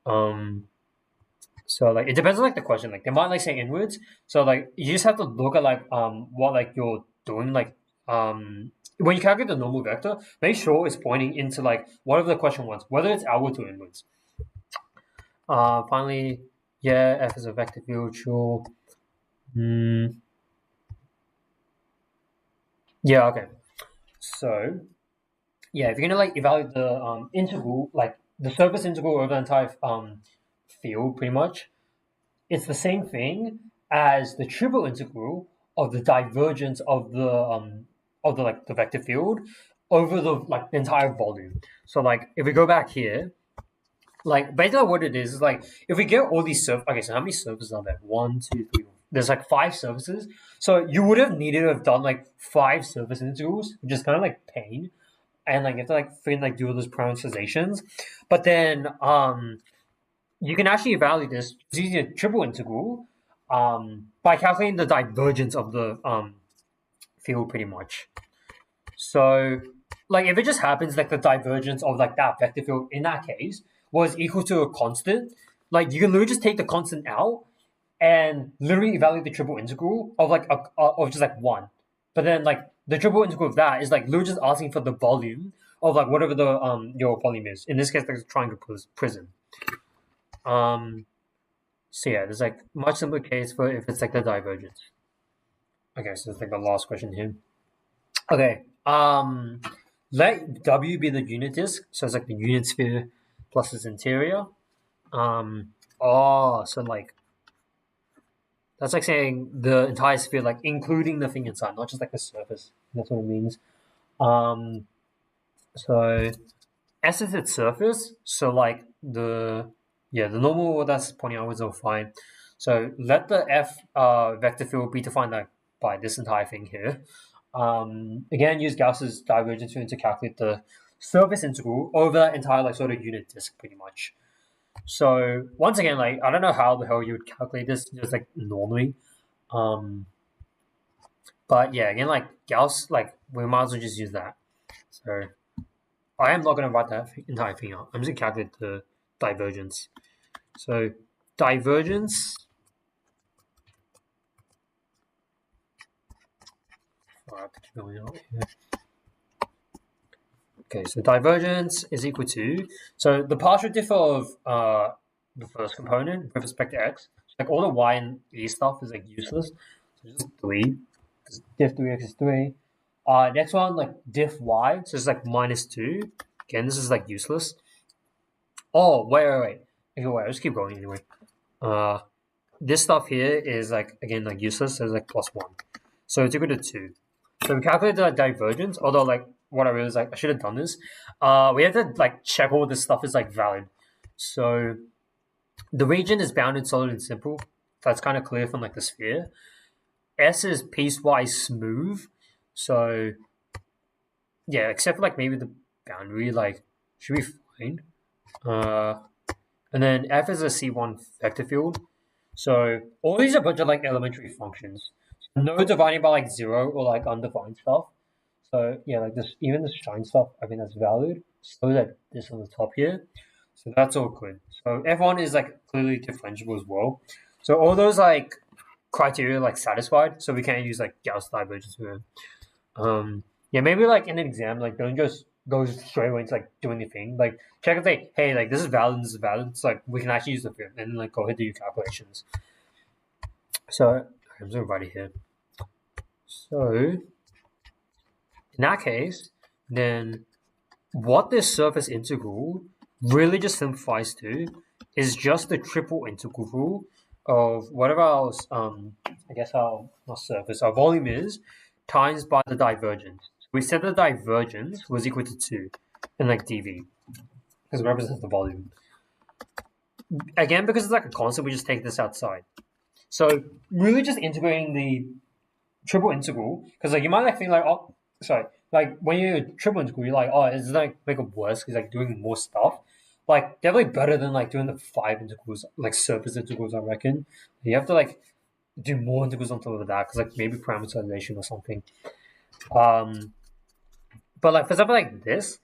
So like it depends on like the question. Like they might like say inwards. So like you just have to look at like what like you're doing. Like when you calculate the normal vector, make sure it's pointing into like whatever the question wants, whether it's outwards or inwards. Finally, yeah, F is a vector field, sure. Yeah, okay. So yeah, if you're gonna like evaluate the integral, like the surface integral over the entire field, pretty much, it's the same thing as the triple integral of the divergence of the like the vector field over the entire volume. So like if we go back here, like basically what it is like if we get all these okay, so how many surfaces are there? 1, 2, 3. There's like 5 surfaces. So you would have needed to have done like 5 surface integrals, which is kind of like pain. And like you have to like freaking like do all those parameterizations. But then you can actually evaluate this using a triple integral by calculating the divergence of the field pretty much. So like if it just happens like the divergence of like that vector field in that case was equal to a constant, like you can literally just take the constant out and literally evaluate the triple integral of like of just like 1. But then like the triple integral of that is like literally just asking for the volume of like whatever the your volume is. In this case, like a triangle prism. So yeah, there's like much simpler case for if it's like the divergence. Okay, so it's like the last question here. Okay, let W be the unit disk, so it's like the unit sphere plus its interior. So like that's like saying the entire sphere, like including the thing inside, not just like the surface. That's what it means. So S is its surface, so like the normal that's pointing outwards are fine. So let the F vector field be defined like by this entire thing here. Again, use Gauss's divergence theorem to calculate the surface integral over that entire like sort of unit disk, pretty much. So once again, like I don't know how the hell you would calculate this just like normally, but yeah, again, like Gauss, like we might as well just use that. So I am not going to write that entire thing out. I'm just going to calculate the divergence. So divergence. Okay, so divergence is equal to, so the partial diff of the first component with respect to x, like all the y and e stuff is like useless. So just 3, diff 3x is 3. Next one, like diff y, so it's like -2. Again, this is like useless. Oh, wait. Okay, wait, let's keep going anyway. This stuff here is like, again, like useless, so it's like +1. So it's equal to 2. So we calculate the divergence, although like what I realized, like I should have done this. We have to like check all this stuff is like valid. So the region is bounded, solid, and simple. That's kind of clear from like the sphere. S is piecewise smooth. So yeah, except for like maybe the boundary, like should be fine. And then F is a C1 vector field. So all these are a bunch of like elementary functions. No dividing by like 0 or like undefined stuff. So yeah, like this, even this shine stuff, I think that's valid. So that this on the top here. So that's all good. So F1 is like clearly differentiable as well. So all those like criteria like satisfied. So we can't use like Gauss divergence theorem. Yeah, maybe like in an exam, like don't just go straight away into like doing the thing. Like check and say, hey, like this is valid, this is valid. It's like we can actually use the theorem and like go ahead and do your calculations. So I'm just gonna write it here. So in that case, then what this surface integral really just simplifies to is just the triple integral rule of whatever our I guess our surface, our volume is, times by the divergence. We said the divergence was equal to 2 in like dV because it represents the volume. Again, because it's like a constant, we just take this outside. So really just integrating the triple integral, because like you might like think like, oh, sorry, like when you triple integral, you're like, oh, it's like make it worse because like doing more stuff. Like definitely better than like doing the 5 integrals, like surface integrals, I reckon. You have to like do more integrals on top of that because like maybe parameterization or something. But like for something like this,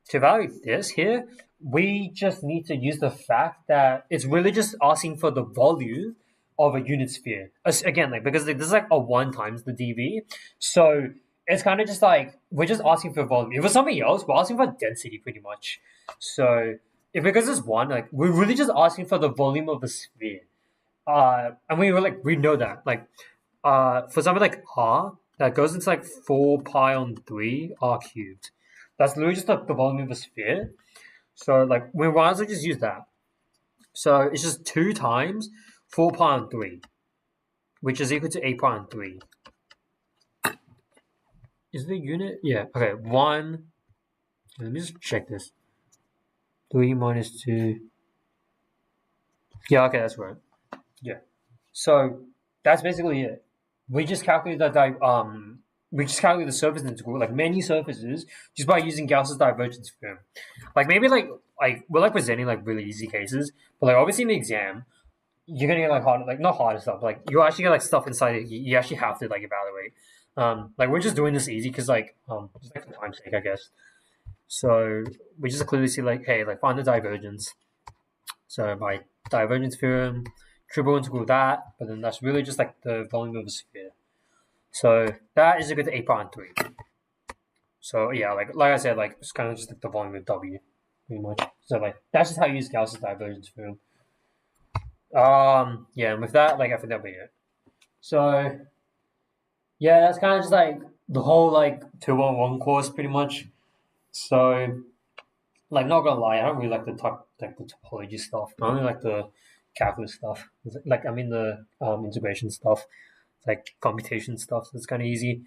to evaluate this here, we just need to use the fact that it's really just asking for the volume of a unit sphere. Again, like because this is like a 1 times the dV, so it's kind of just like we're just asking for volume. If it was something else, we're asking for density pretty much. So if because it's 1, like we're really just asking for the volume of the sphere. And we know that like for something like r, that goes into like 4 pi on 3 r cubed. That's literally just the volume of a sphere. So like we might as well just use that. So it's just 2 times 4 pi on 3, which is equal to 8 pi on 3. Is the unit? Yeah. Okay. 1. Let me just check this. 3 minus 2. Yeah. Okay, that's right. Yeah. So that's basically it. We just calculate the surface integral, like many surfaces, just by using Gauss's divergence theorem. Like maybe like we're like presenting like really easy cases, but like obviously in the exam, you're gonna get like harder, like not harder stuff, but like you actually get like stuff inside it you actually have to like evaluate. Like we're just doing this easy because just like for time's sake, I guess. So we just clearly see like, hey, like find the divergence. So by divergence theorem, triple integral that, but then that's really just like the volume of a sphere. So that is equal to 8 pi on 3. So yeah, like I said, like it's kind of just like the volume of W, pretty much. So like that's just how you use Gauss's divergence theorem. Yeah, and with that, like I think that'll be it. So yeah, that's kind of just like the whole like 211 course, pretty much. So like not gonna lie, I don't really like the topology stuff. I only like the calculus stuff. Like I mean the integration stuff, like computation stuff. So it's kind of easy.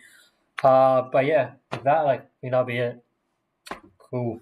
But yeah, with that, like that'll be it. Cool.